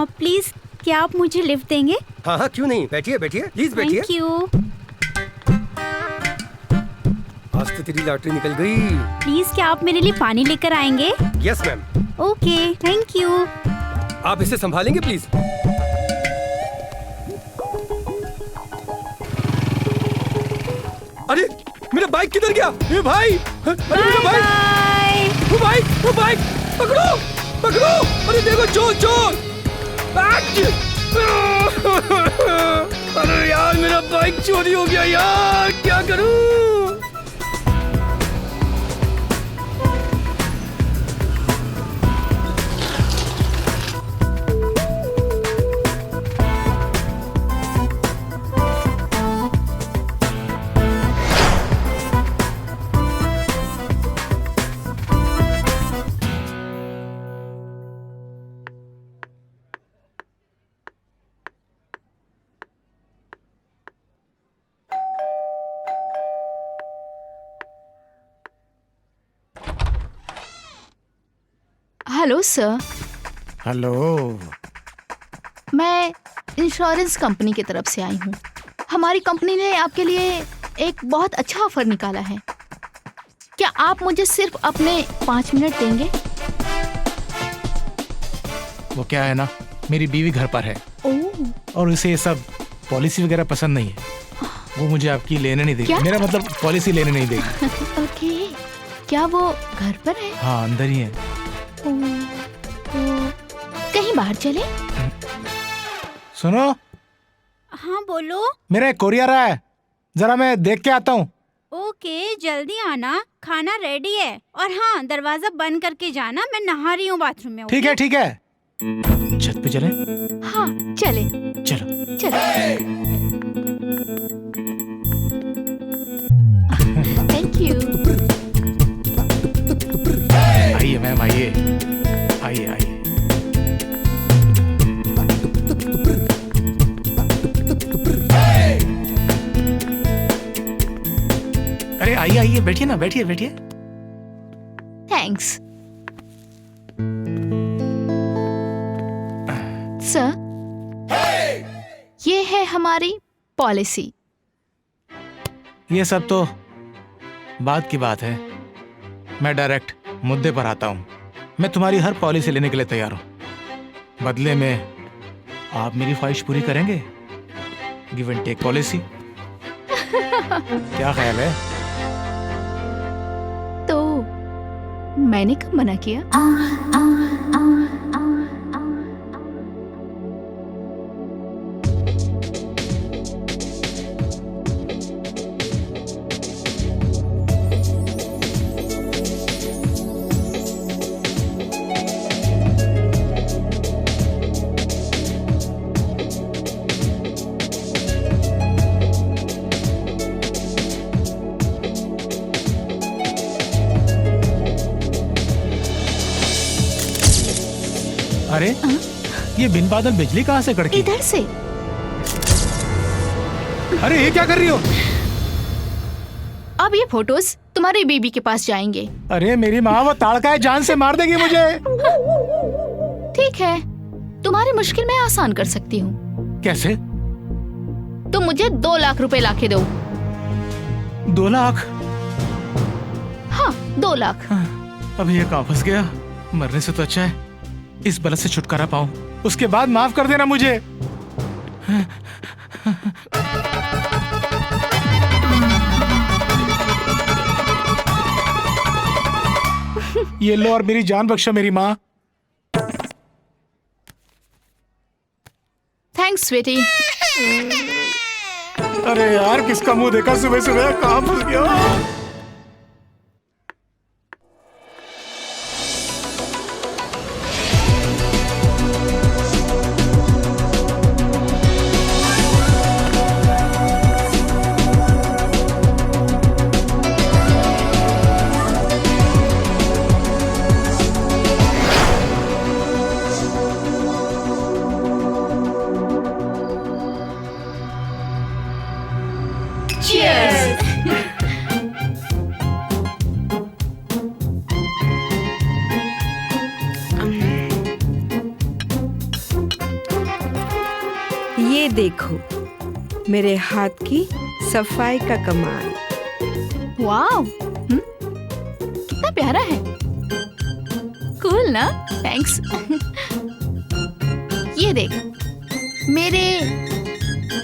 Please क्या आप मुझे लिफ्ट देंगे? हाँ हाँ क्यों नहीं, बैठिए बैठिए, प्लीज बैठिए। Thank you. आज तो तेरी लॉटरी निकल गई। प्लीज क्या आप मेरे लिए पानी लेकर आएंगे? Yes ma'am. Okay thank you. आप इसे संभालेंगे प्लीज? अरे मेरा बाइक किधर गया? ये भाई, अरे मेरा बाइक, वो बाइक पकड़ो पकड़ो। अरे देखो चोर चोर। अरे यार मेरा बाइक चोरी हो गया यार, क्या करूं? Hello sir. हेलो। मैं इंश्योरेंस कंपनी की तरफ से आई हूँ। हमारी कंपनी ने आपके लिए एक बहुत अच्छा ऑफर निकाला है। क्या आप मुझे सिर्फ अपने 5 मिनट देंगे? वो क्या है ना, मेरी बीवी घर पर है और उसे ये सब पॉलिसी वगैरह पसंद नहीं है। वो मुझे आपकी लेने नहीं देगी। मेरा मतलब पॉलिसी लेने नहीं देगी। ओके, क्या वो घर पर है? हाँ अंदर ही है। कहीं बाहर चले? सुनो। हाँ बोलो। मेरा एक कोरियर है, जरा मैं देख के आता हूँ। ओके जल्दी आना, खाना रेडी है। और हाँ दरवाजा बंद करके जाना, मैं नहा रही हूँ बाथरूम में। ठीक है ठीक है। छत पे चले? हाँ चले। चलो चलो। Thank you. आइए मैम आइए आइए आइए। अरे आइए आइए, बैठिए ना, बैठिए बैठिए। Thanks sir. ये है हमारी पॉलिसी। ये सब तो बात की बात है, मैं डायरेक्ट मुद्दे पर आता हूँ। मैं तुम्हारी हर पॉलिसी लेने के लिए तैयार हूँ। बदले में आप मेरी ख्वाहिश पूरी करेंगे? Give and take policy. क्या ख्याल है? तो मैंने कब मना किया? अरे ये बिन बादल बिजली कहाँ से कड़की? इधर से। अरे ये क्या कर रही हो? अब ये फोटोज तुम्हारी बीबी के पास जाएंगे। अरे मेरी माँ वो ताड़का है, जान से मार देगी मुझे। ठीक है, तुम्हारी मुश्किल मैं आसान कर सकती हूँ। कैसे? तुम मुझे 2 लाख रुपए लाके दो। 2 लाख? हाँ 2 लाख। अभी ये कहाँ फंस गया? मरने से तो अच्छा है इस बलत से छुटकारा पाऊं, उसके बाद माफ कर देना मुझे। ये लो और मेरी जान बख्शो मेरी माँ। थैंक्स स्वीटी। अरे यार किसका मुंह देखा सुबह सुबह, कहाँ फंस गया? ये देखो मेरे हाथ की सफाई का कमाल। वाव, कितना प्यारा है। कूल ना? थैंक्स। ये देख मेरे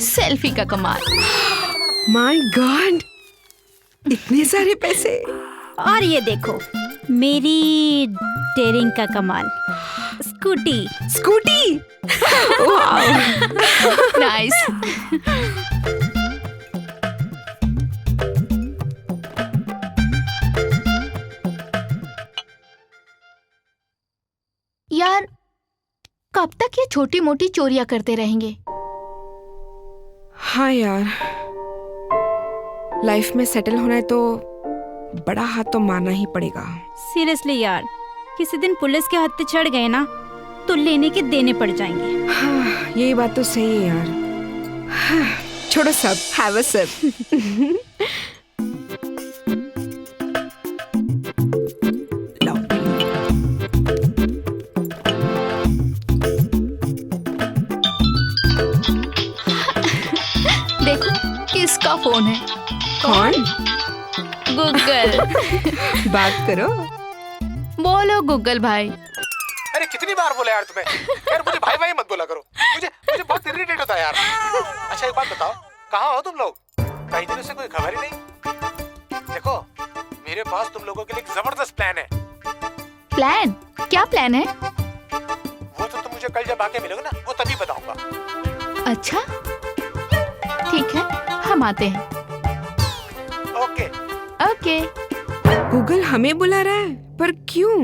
सेल्फी का कमाल। माय गॉड, इतने सारे पैसे। और ये देखो मेरी डेयरिंग का कमाल, स्कूटी। स्कूटी। वाओ। नाइस। यार कब तक ये छोटी मोटी चोरियां करते रहेंगे? हाँ यार, लाइफ में सेटल होना है तो बड़ा हाथ तो मारना ही पड़ेगा। सीरियसली यार, किसी दिन पुलिस के हत्थे चढ़ गए ना तो लेने के देने पड़ जाएंगे। हाँ, यही बात तो सही है यार। हाँ, छोड़ो सब, हैव अ सिप। देखो किसका फोन है? कौन? गूगल। बात करो। बोलो गूगल भाई। अरे कितनी बार बोला यार तुम्हें, यार मुझे भाई भाई मत बोला करो, मुझे बहुत इरिटेट होता है यार। अच्छा एक बात बताओ, कहाँ हो तुम लोग? कई दिनों से कोई खबर ही नहीं। देखो मेरे पास तुम लोगों के लिए एक जबरदस्त प्लान है। प्लान? क्या प्लान है? वो तो तुम मुझे कल जब आके मिलोगे ना, वो तभी बताऊंगा। अच्छा ठीक है, हम आते हैं। Okay okay. गूगल हमें बुला रहा है, पर क्यों?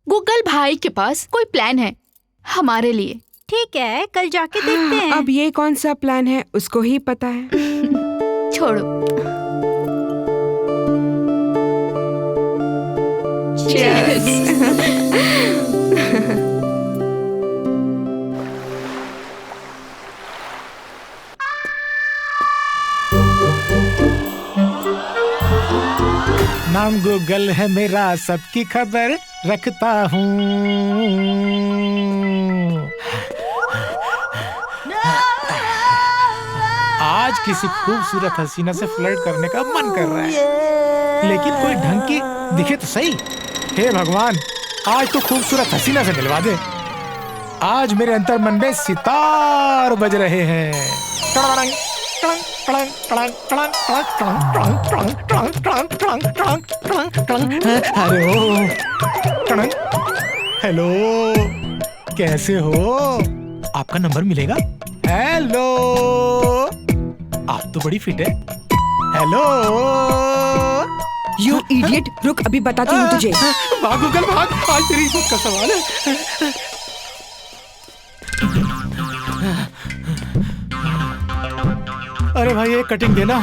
गूगल भाई के पास कोई प्लान है हमारे लिए। ठीक है, कल जाके देखते हैं। अब ये कौन सा प्लान है उसको ही पता है। छोड़ो। नाम गूगल है मेरा, सबकी खबर रखता हूँ। आज किसी खूबसूरत हसीना से फ्लर्ट करने का मन कर रहा है, लेकिन कोई ढंग की दिखे तो सही। हे भगवान, आज तो खूबसूरत हसीना से मिलवा दे। आज मेरे अंतर मन में सितार बज रहे हैं। हेलो, कैसे हो? आपका नंबर मिलेगा? हेलो, आप तो बड़ी फिट है। हेलो यू इडियट, रुक अभी बताती हूँ तुझे। भाग गूगल भाग, आज तेरी इज्जत का सवाल है। अरे भाई एक कटिंग देना।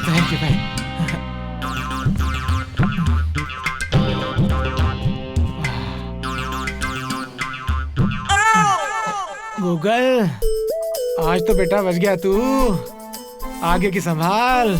थैंक यू भाई। गूगल, आज तो बेटा बच गया तू। आगे की संभाल।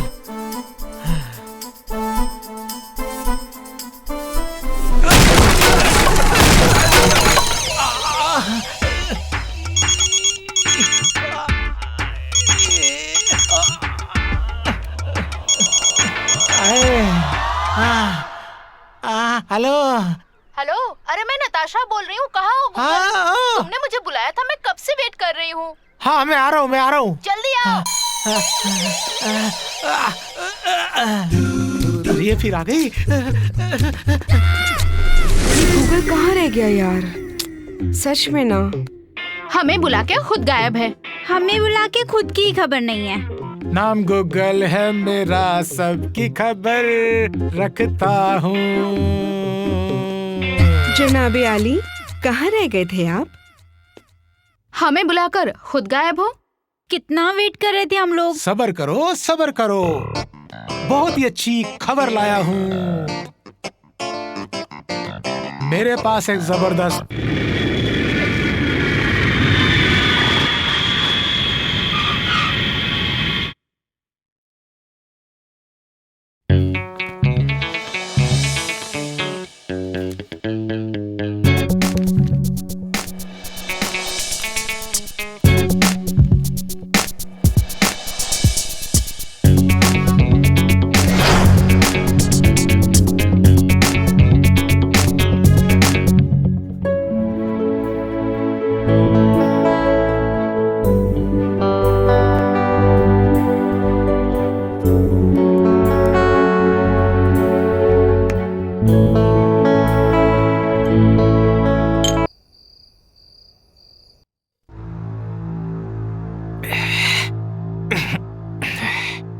हेलो हेलो, अरे मैं नताशा बोल रही हूँ। कहाँ हो गूगल? तुमने मुझे बुलाया था, मैं कब से वेट कर रही हूँ। हाँ मैं आ रहा हूँ। जल्दी आओ। ये फिर आ गई। गूगल कहाँ रह गया यार? सच में ना, हमें बुला के खुद गायब है। हमें बुला के खुद की खबर नहीं है। नाम गूगल है मेरा, सबकी खबर रखता हूँ। जनाबे आली, कहाँ रह गए थे आप? हमें बुलाकर खुद गायब हो। कितना वेट कर रहे थे हम लोग। सबर करो सबर करो, बहुत ही अच्छी खबर लाया हूँ। मेरे पास एक जबरदस्त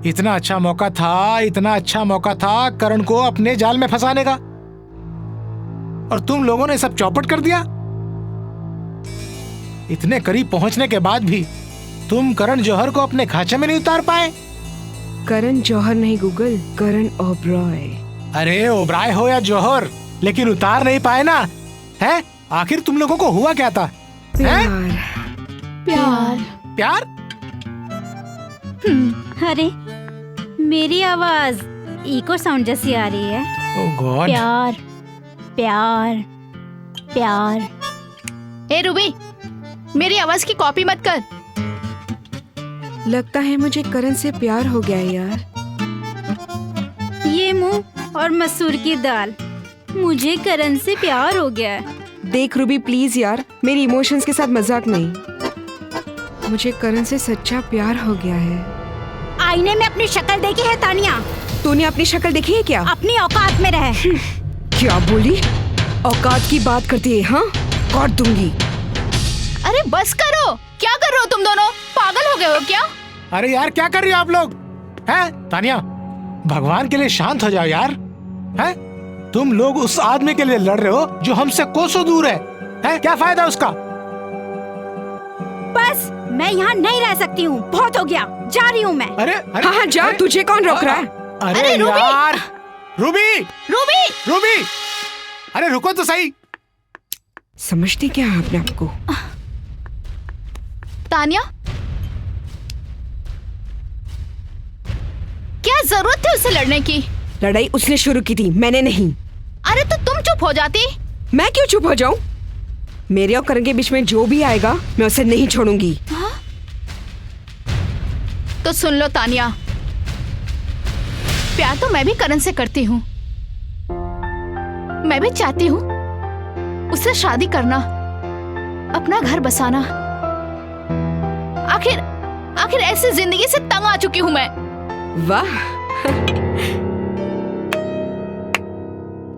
इतना अच्छा मौका था, इतना अच्छा मौका था करण को अपने जाल में फंसाने का, और तुम लोगों ने सब चौपट कर दिया। इतने करीब पहुंचने के बाद भी तुम करण जौहर को अपने खांचे में नहीं उतार पाए। करण जौहर नहीं गूगल, करण ओबरॉय। अरे ओबराय हो या जौहर, लेकिन उतार नहीं पाए ना, हैं? आखिर तुम लोगों को हुआ क्या था? हैं? प्यार। प्यार। प्यार। अरे मेरी आवाज इको साउंड जैसी आ रही है। ओह गॉड। प्यार प्यार प्यार। ए रूबी, मेरी आवाज की कॉपी मत कर। लगता है मुझे करण से प्यार हो गया है यार। ये मुंह और मसूर की दाल, मुझे करण से प्यार हो गया है। देख रूबी प्लीज यार, मेरी इमोशंस के साथ मजाक नहीं। मुझे करण से सच्चा प्यार हो गया है। आईने में अपनी शक्ल देखी है तानिया? तूने अपनी शक्ल देखी है क्या? अपनी औकात में रहे। क्या बोली? औकात की बात करती है? हाँ, काट दूंगी। अरे बस करो, क्या कर रहे हो तुम दोनों? पागल हो गए हो क्या? अरे यार क्या कर रही हो आप लोग? हैं? तानिया, भगवान के लिए शांत हो जाओ यार। हैं? तुम लोग उस आदमी के लिए लड़ रहे हो जो हमसे कोसों दूर है। हैं? क्या फायदा उसका? बस मैं यहाँ नहीं रह सकती हूँ, बहुत हो गया, जा रही हूँ मैं। अरे हाँ हाँ जा, तुझे कौन रोक रहा है? अरे रूबी! यार, रूबी, रूबी! रूबी, अरे रुको तो सही। समझती क्या है अपने आप को? तानिया, क्या जरूरत थी उससे लड़ने की? लड़ाई उसने शुरू की थी, मैंने नहीं। अरे तो तुम चुप हो जाती। मैं क्यों चुप हो जाऊं? मेरे और करण के बीच में जो भी आएगा मैं उसे नहीं छोड़ूंगी। तो सुन लो तानिया, प्यार तो मैं भी करण से करती हूँ। मैं भी चाहती हूँ उससे शादी करना, अपना घर बसाना। आखिर ऐसी जिंदगी से तंग आ चुकी हूँ मैं। वाह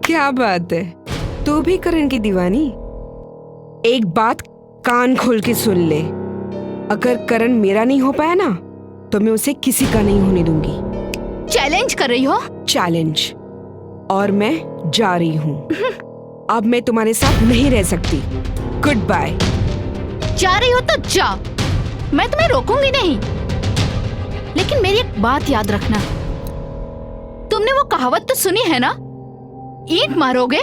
क्या बात है, तू भी करण की दीवानी। एक बात कान खोल के सुन ले, अगर करण मेरा नहीं हो पाया ना तो मैं उसे किसी का नहीं होने दूंगी। चैलेंज कर रही हो? चैलेंज। और मैं जा रही हूँ। अब मैं तुम्हारे साथ नहीं रह सकती। Goodbye. जा रही हो तो जा, मैं तुम्हें रोकूंगी नहीं। लेकिन मेरी एक बात याद रखना, तुमने वो कहावत तो सुनी है ना, ईंट मारोगे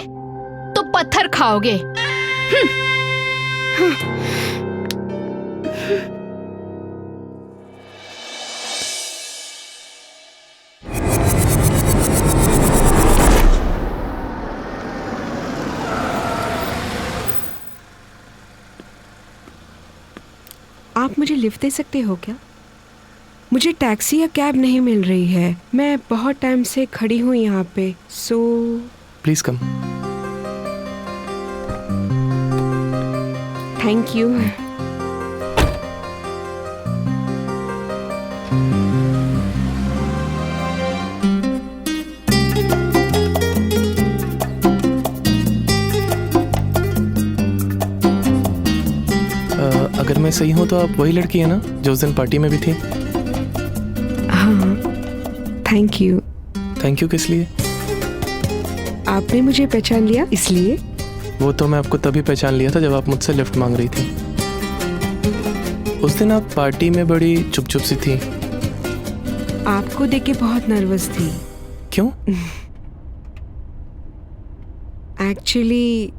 तो पत्थर खाओगे। आप मुझे लिफ्ट दे सकते हो क्या? मुझे टैक्सी या कैब नहीं मिल रही है। मैं बहुत टाइम से खड़ी हूँ यहाँ पे। So please come. Thank you. अगर मैं सही हूँ तो आप वही लड़की है ना जो उस दिन पार्टी में भी थी? हाँ, थैंक यू। थैंक यू किस लिए? आपने मुझे पहचान लिया इसलिए। वो तो मैं आपको तभी पहचान लिया था जब आप मुझसे लिफ्ट मांग रही थी। उस दिन आप पार्टी में बड़ी चुप चुप सी थी। आपको देख के बहुत नर्वस थी। क्यों? एक्चुअली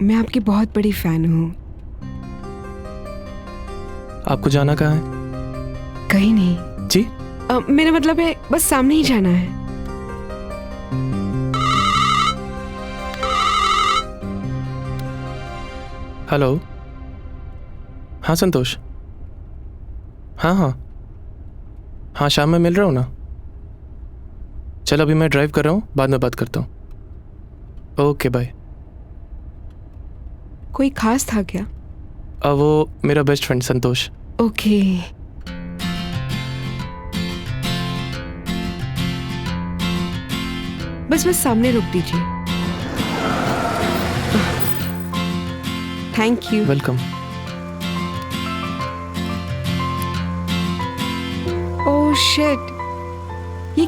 मैं आपकी बहुत बड़ी फैन हूँ। आपको जाना कहाँ है? कहीं नहीं जी? मेरा मतलब है बस सामने ही जाना है। हेलो। हाँ संतोष। हाँ हाँ हाँ, शाम में मिल रहा हूँ ना। चल अभी मैं ड्राइव कर रहा हूँ, बाद में बात करता हूँ। Okay bye. कोई खास था क्या? वो मेरा बेस्ट फ्रेंड संतोष। ओके। बस सामने रोक दीजिए। Thank you. Welcome. Oh shit,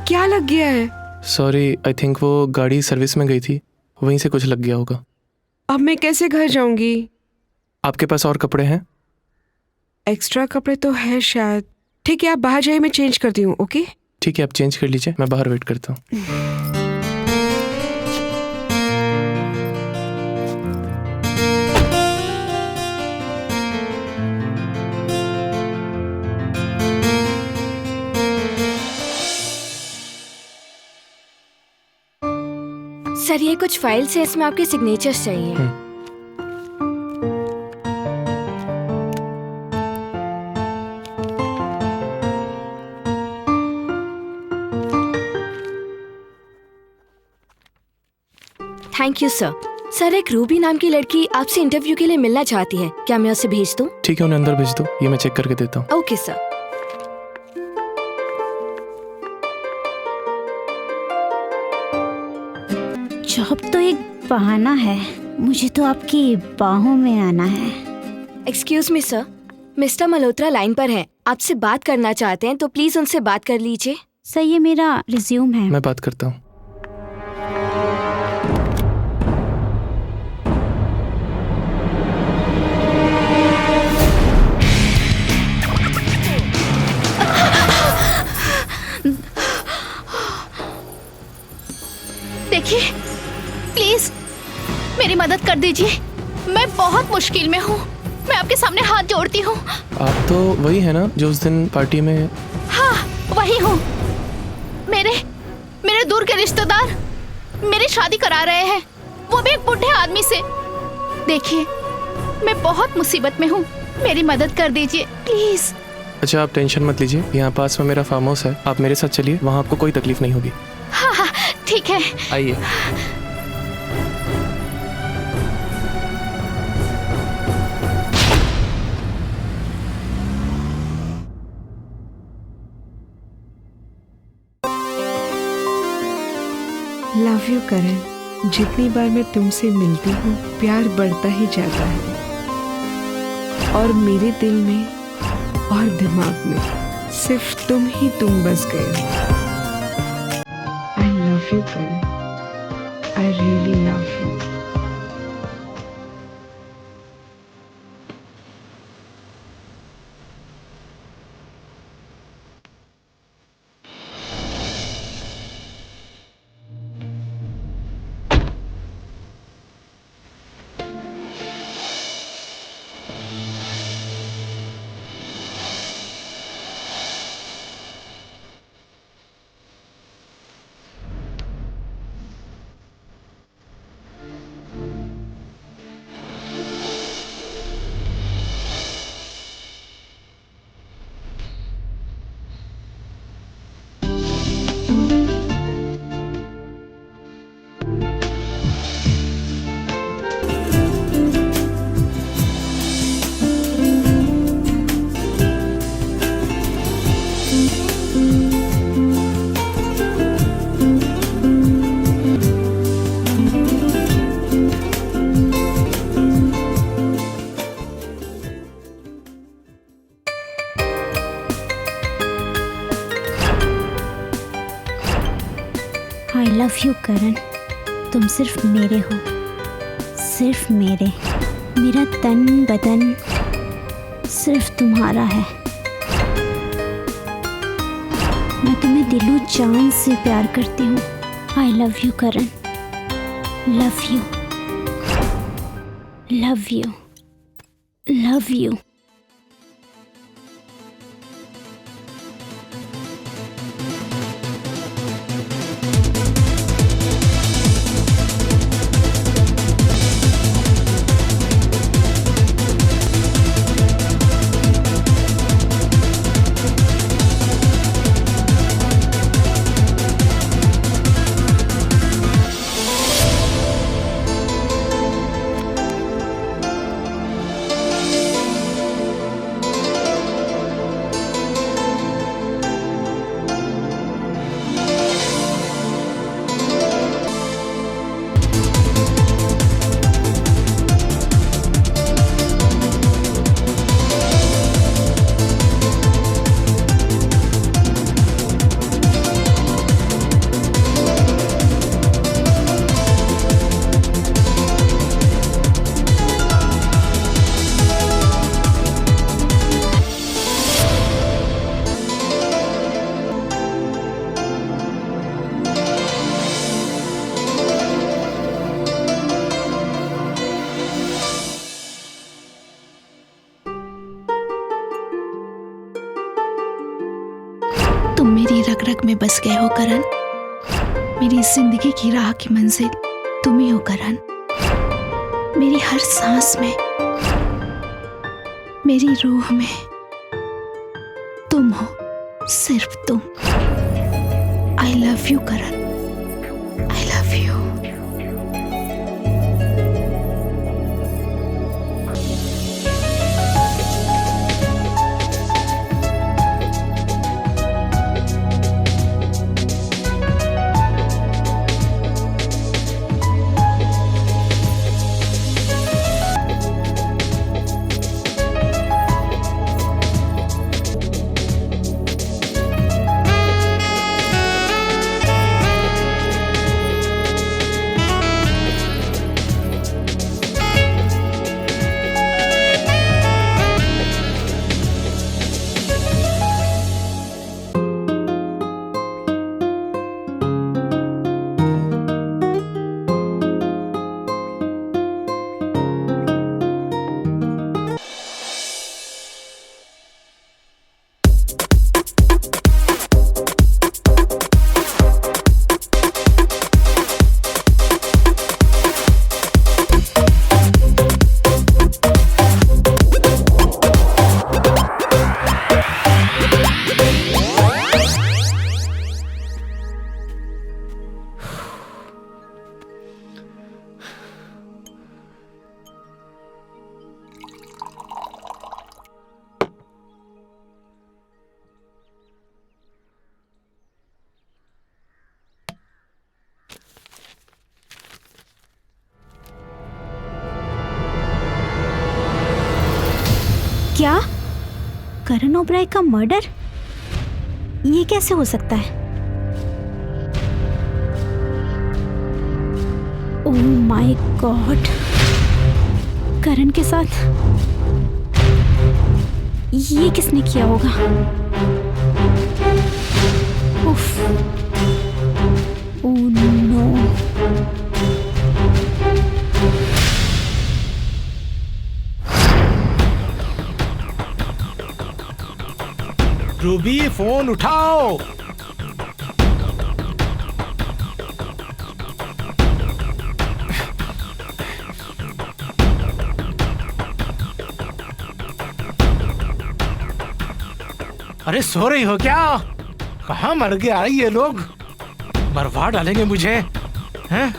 क्या लग गया है? सॉरी, आई थिंक वो गाड़ी सर्विस में गई थी, वहीं से कुछ लग गया होगा। अब मैं कैसे घर जाऊंगी? आपके पास और कपड़े हैं? एक्स्ट्रा कपड़े तो है शायद। ठीक है, आप बाहर जाइए, मैं चेंज करती हूँ। ओके ठीक है, आप चेंज कर लीजिए, मैं बाहर वेट करता हूँ। सर ये कुछ फाइल्स है, इसमें आपके सिग्नेचर्स चाहिए। Thank you sir. सर एक रूबी नाम की लड़की आपसे इंटरव्यू के लिए मिलना चाहती है, क्या मैं उसे भेज दूं? ठीक है, उन्हें अंदर भेज दो, ये मैं चेक करके देता हूँ। Okay sir. जॉब तो एक बहाना है, मुझे तो आपकी बाहों में आना है। Excuse me sir, mister Malhotra line पर हैं, आपसे बात करना चाहते हैं, तो प्लीज उनसे बात कर लीजिए। सर ये मेरा रिज्यूम है। मैं बात करता हूँ। देखिए प्लीज मेरी मदद कर दीजिए, मैं बहुत मुश्किल में हूँ, मैं आपके सामने हाथ जोड़ती हूँ। आप तो वही है ना जो उस दिन पार्टी में? हाँ वही हूँ। मेरे दूर के रिश्तेदार मेरी शादी करा रहे हैं, वो भी एक बूढ़े आदमी से। देखिए मैं बहुत मुसीबत में हूँ, मेरी मदद कर दीजिए प्लीज। अच्छा आप टेंशन मत लीजिए, यहाँ पास में मेरा फार्म हाउस है, आप मेरे साथ चलिए, वहाँ आपको कोई तकलीफ नहीं होगी। हाँ हाँ ठीक है। आइए। लव यू करण। जितनी बार मैं तुमसे मिलती हूँ प्यार बढ़ता ही जाता है, और मेरे दिल में और दिमाग में सिर्फ तुम ही तुम बस गए हो। I love you, Karan. I really love you. I love you Karan, तुम सिर्फ मेरे हो, सिर्फ मेरे। मेरा तन बदन सिर्फ तुम्हारा है। मैं तुम्हें दिलो जान से प्यार करती हूँ। आई love you Karan, love you, love you, love you. रग रग में बस गए हो करण। मेरी जिंदगी की राह की मंजिल तुम ही हो करण। मेरी हर सांस में, मेरी रूह में तुम हो, सिर्फ तुम। आई love you Karan, I love you. क्या? करण ओबराय का मर्डर? ये कैसे हो सकता है? ओह माय गॉड, करण के साथ ये किसने किया होगा? उफ, ओह नो। रूबी, फोन उठाओ। अरे सो रही हो क्या? कहाँ मर गया ये लोग? मरवा डालेंगे मुझे, हैं?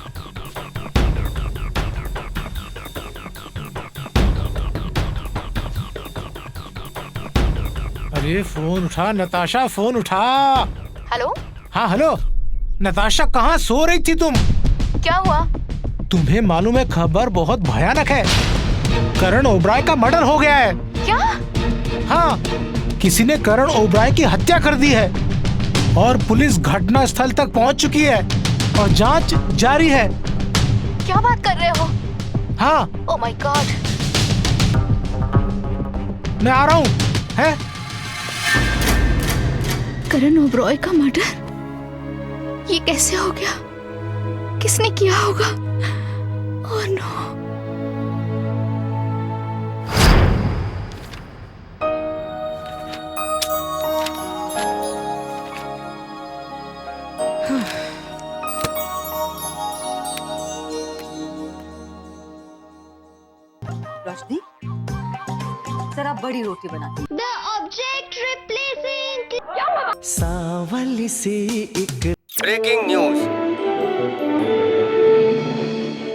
अरे फोन उठा नताशा, फोन उठा। हेलो। हाँ हेलो नताशा, कहाँ सो रही थी तुम? क्या हुआ? तुम्हें मालूम है खबर बहुत भयानक है। करण ओबराय का मर्डर हो गया है। क्या? हाँ, किसी ने करण ओबराय की हत्या कर दी है और पुलिस घटना स्थल तक पहुंच चुकी है और जांच जारी है। क्या बात कर रहे हो? हाँ। Oh my God. मैं आ रहा हूँ। है? करण ओबराय का मर्डर? ये कैसे हो गया? किसने किया होगा? Oh no. रोशनी, जरा बड़ी रोटी बना दे। सावली से एक ब्रेकिंग न्यूज।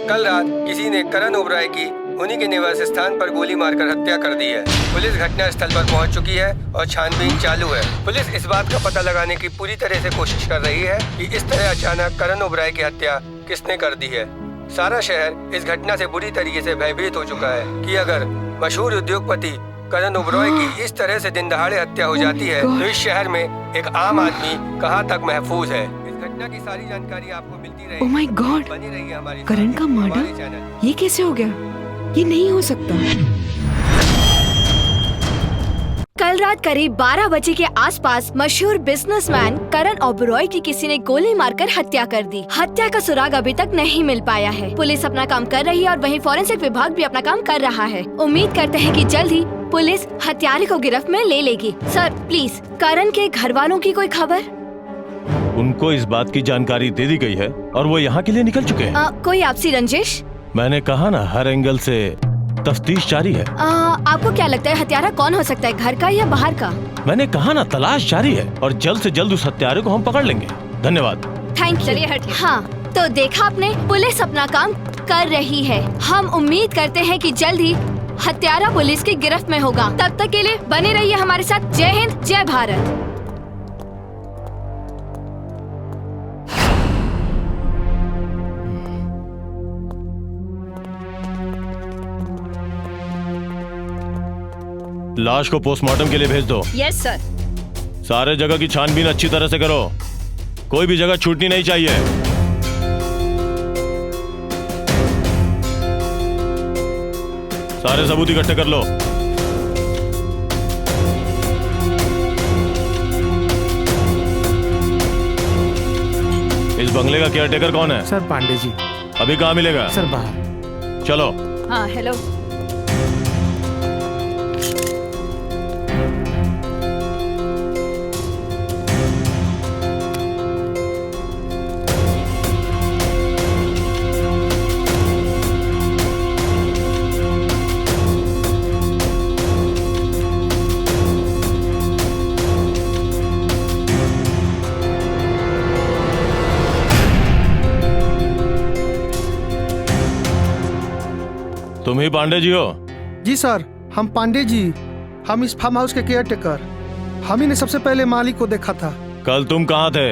कल रात किसी ने करण ओबराय की उन्हीं के निवास स्थान पर गोली मारकर हत्या कर दी है। पुलिस घटना स्थल पर पहुंच चुकी है और छानबीन चालू है। पुलिस इस बात का पता लगाने की पूरी तरह से कोशिश कर रही है कि इस तरह अचानक करण ओबराय की हत्या किसने कर दी है। सारा शहर इस घटना से बुरी तरीके से भयभीत हो चुका है कि अगर मशहूर उद्योगपति करण ओबराय की इस तरह से दिन दहाड़े हत्या हो जाती है तो इस शहर में एक आम आदमी कहां तक महफूज है। इस घटना की सारी जानकारी आपको मिलती रहेगी। ओह माय गॉड, बनी रहिए हमारी करण का मर्डर? ये कैसे हो गया? ये नहीं हो सकता। कल रात करीब 12 बजे के आसपास मशहूर बिजनेसमैन करण ओबराय की किसी ने गोली मारकर हत्या कर दी। हत्या का सुराग अभी तक नहीं मिल पाया है। पुलिस अपना काम कर रही है और वहीं फॉरेंसिक विभाग भी अपना काम कर रहा है। उम्मीद करते हैं कि जल्द ही पुलिस हत्यारे को गिरफ्त में ले लेगी। सर प्लीज, करण के घर वालों की कोई खबर? उनको इस बात की जानकारी दे दी गई है और वो यहाँ के लिए निकल चुके हैं। कोई आपसी रंजिश? मैंने कहा ना, हर एंगल से तफ्तीश जारी है। आपको क्या लगता है हत्यारा कौन हो सकता है, घर का या बाहर का? मैंने कहा ना, तलाश जारी है और जल्द से जल्द उस हत्यारे को हम पकड़ लेंगे। धन्यवाद। Thank you. चलिए हटिए। हाँ, तो देखा आपने, पुलिस अपना काम कर रही है। हम उम्मीद करते हैं कि जल्द ही हत्यारा पुलिस की गिरफ्त में होगा। तब तक के लिए बने रहिए हमारे साथ। जय हिंद, जय भारत। लाश को पोस्टमार्टम के लिए भेज दो। Yes sir. सारे जगह की छानबीन अच्छी तरह से करो, कोई भी जगह छूटनी नहीं चाहिए। सारे सबूत इकट्ठे कर लो। इस बंगले का केयरटेकर कौन है? सर पांडे जी। अभी कहाँ मिलेगा? सर बाहर। चलो। हाँ हेलो। तुम ही पांडे जी हो? जी सर, हम पांडे जी। हम इस फार्म हाउस के केयर टेकर। हम ही ने सबसे पहले मालिक को देखा था। कल तुम कहाँ थे?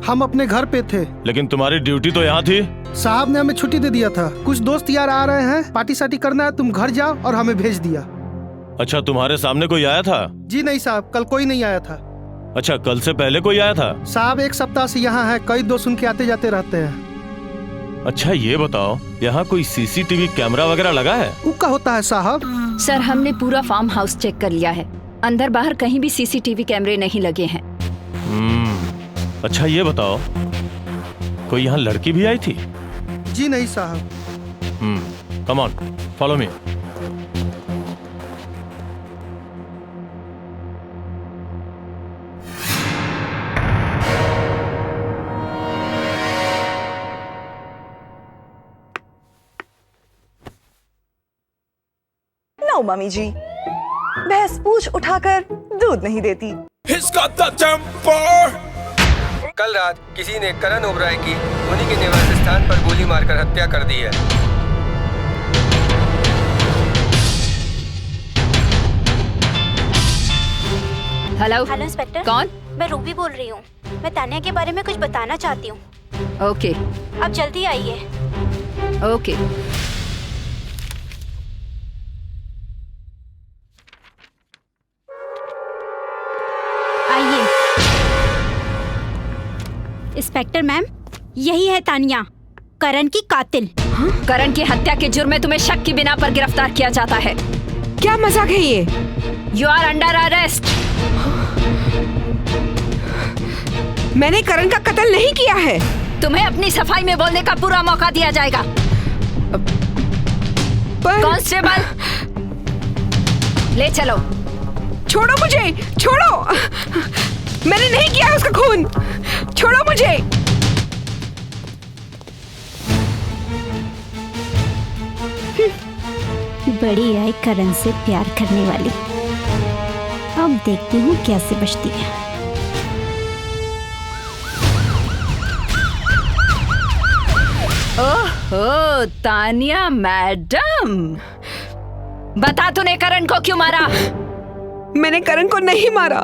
हम अपने घर पे थे। लेकिन तुम्हारी ड्यूटी तो यहाँ थी। साहब ने हमें छुट्टी दे दिया था। कुछ दोस्त यार आ रहे हैं, पार्टी सार्टी करना है, तुम घर जाओ, और हमें भेज दिया। अच्छा, तुम्हारे सामने कोई आया था? जी नहीं साहब, कल कोई नहीं आया था। अच्छा, कल से पहले कोई आया था? साहब 1 सप्ताह से यहाँ है, कई दोस्त उनके आते जाते रहते हैं। अच्छा ये बताओ, यहाँ कोई सीसीटीवी कैमरा वगैरह लगा है? उक्का होता है साहब। सर हमने पूरा फार्म हाउस चेक कर लिया है, अंदर बाहर कहीं भी सीसीटीवी कैमरे नहीं लगे हैं। अच्छा ये बताओ, कोई यहाँ लड़की भी आई थी? जी नहीं साहब। Come on, follow me. Mummy जी, भैंस पूंछ उठाकर दूध नहीं देती। कल रात किसी ने करण ओबराय की उन्हीं के निवास स्थान पर गोली मारकर हत्या कर दी है। Hello inspector. कौन? मैं रूबी बोल रही हूँ। मैं तानिया के बारे में कुछ बताना चाहती हूँ। ओके। आप जल्दी आइए। ओके। आइए। इंस्पेक्टर मैम, यही है तानिया, करण की कातिल। करण की हत्या के जुर्म में तुम्हें शक की बिना पर गिरफ्तार किया जाता है। क्या मजाक है ये? You are under arrest. मैंने करण का कत्ल नहीं किया है। तुम्हें अपनी सफाई में बोलने का पूरा मौका दिया जाएगा। कांस्टेबल, ले चलो। छोड़ो मुझे, छोड़ो। मैंने नहीं किया उसका खून। छोड़ो मुझे। बड़ी आई करण से प्यार करने वाली। अब देखती हूँ कैसे बचती है। ओह तानिया मैडम, बता तूने करण को क्यों मारा? मैंने करण को नहीं मारा।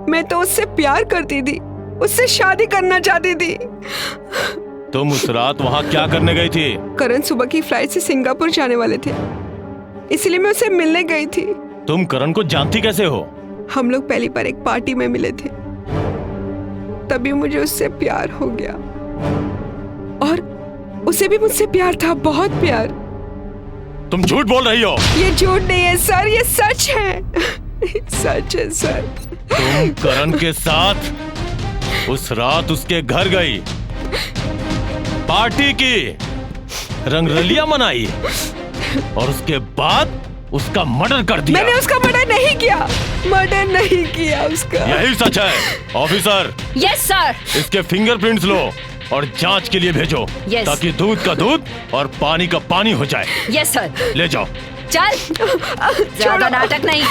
मैं तो उससे प्यार करती थी, उससे शादी करना चाहती थी। तुम उस रात वहाँ क्या करने गई थी? करण सुबह की फ्लाइट से सिंगापुर जाने वाले थे, इसलिए मैं उससे मिलने गई थी। तुम करण को जानती कैसे हो? हम लोग पहली बार एक पार्टी में मिले थे, तभी मुझे उससे प्यार हो गया, और उसे भी मुझसे प्यार था, बहुत प्यार। तुम झूठ बोल रही हो। ये झूठ नहीं है सर, ये सच है। सच है सर। तुम करण के साथ उस रात उसके घर गई, पार्टी की, रंगरलियां मनाई, और उसके बाद उसका मर्डर कर दिया। मैंने उसका मर्डर नहीं किया, मर्डर नहीं किया उसका। यही सच है ऑफिसर। Yes sir. इसके फिंगरप्रिंट्स लो और जांच के लिए भेजो। Yes. ताकि दूध का दूध और पानी का पानी हो जाए। Yes sir. ले जाओ। चल, ज्यादा नाटक नहीं।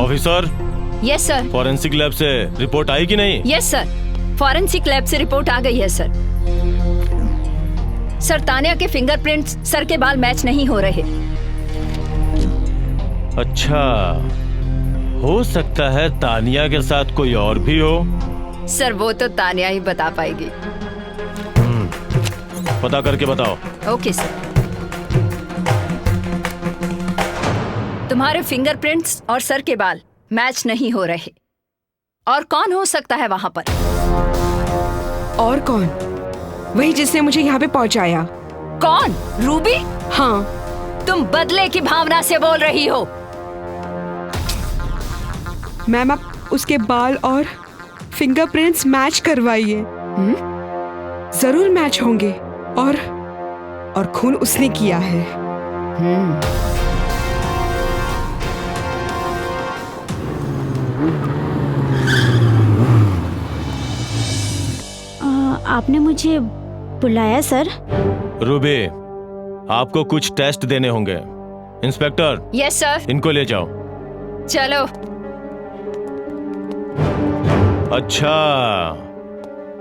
Officer. Yes sir. Forensic lab से रिपोर्ट आई कि नहीं? यस सर, फॉरेंसिक लैब से रिपोर्ट आ गई है सर। सर, तानिया के फिंगरप्रिंट्स सर के बाल मैच नहीं हो रहे। अच्छा, हो सकता है तानिया के साथ कोई और भी हो। सर, वो तो तानिया ही बता पाएगी। पता करके बताओ। Okay sir. तुम्हारे फिंगरप्रिंट्स और सर के बाल मैच नहीं हो रहे। और कौन हो सकता है वहां पर? और कौन? वही जिसने मुझे यहाँ पे पहुँचाया। कौन? रूबी? हाँ। तुम बदले की भावना से बोल रही हो। मैम, आप उसके बाल और फिंगरप्रिंट्स मैच करवाइए। जरूर मैच होंगे। और खून उसने किया है। आपने मुझे बुलाया सर? रूबी, आपको कुछ टेस्ट देने होंगे। इंस्पेक्टर। Yes sir. इनको ले जाओ। चलो। अच्छा,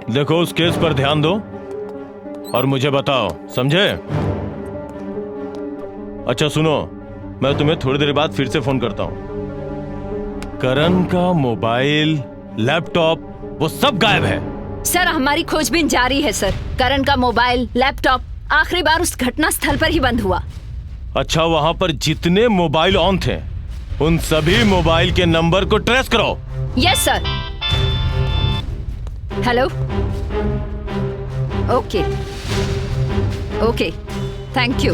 देखो उस केस पर ध्यान दो और मुझे बताओ, समझे? अच्छा सुनो, मैं तुम्हें थोड़ी देर बाद फिर से फोन करता हूं। करण का मोबाइल, लैपटॉप, वो सब गायब है। सर, हमारी खोजबीन जारी है सर। करण का मोबाइल, लैपटॉप आखिरी बार उस घटना स्थल पर ही बंद हुआ। अच्छा, वहां पर जितने मोबाइल ऑन थे उन सभी मोबाइल के नंबर को ट्रेस करो। Yes sir. Hello. Okay okay, thank you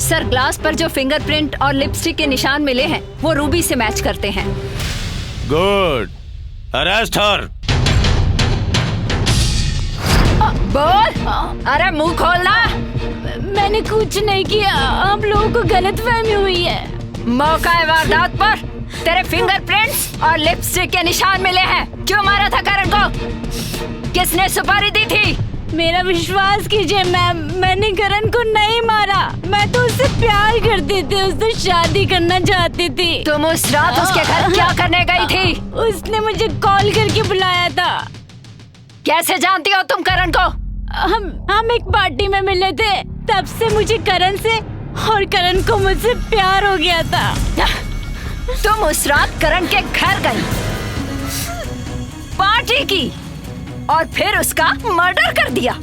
sir. Glass पर जो फिंगरप्रिंट और लिपस्टिक के निशान मिले हैं वो रूबी से मैच करते हैं। गुड, अरेस्ट हर। बोल। अरे मुंह खोलना। मैंने कुछ नहीं किया, आप लोगों को गलतफहमी हुई है। मौका है वारदात पर तेरे फिंगरप्रिंट्स और लिपस्टिक के निशान मिले हैं। क्यों मारा था करण को? किसने सुपारी दी थी? मेरा विश्वास कीजिए मैम, मैंने करण को नहीं मारा। मैं तो उससे प्यार करती थी, उससे शादी करना चाहती थी। तुम उस रात उसके घर क्या करने गई थी? उसने मुझे कॉल करके बुलाया था। कैसे जानती हो तुम करण को? हम एक पार्टी में मिले थे, तब से मुझे करण से और करण को मुझसे प्यार हो गया था। तुम उस रात करण के घर गई, पार्टी की और फिर उसका मर्डर कर दिया।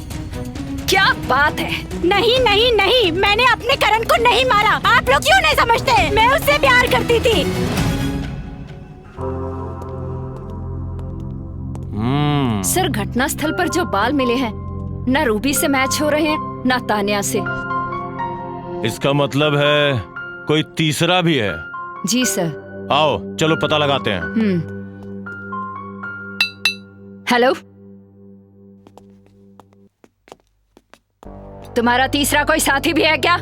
क्या बात है? नहीं नहीं नहीं, मैंने अपने करण को नहीं मारा। आप लोग क्यों नहीं समझते? मैं उससे प्यार करती थी। सर, घटना स्थल पर जो बाल मिले हैं न रूबी से मैच हो रहे हैं न तानिया से। इसका मतलब है कोई तीसरा भी है। जी सर। आओ चलो पता लगाते हैं। हेलो, तुम्हारा तीसरा कोई साथी भी है क्या?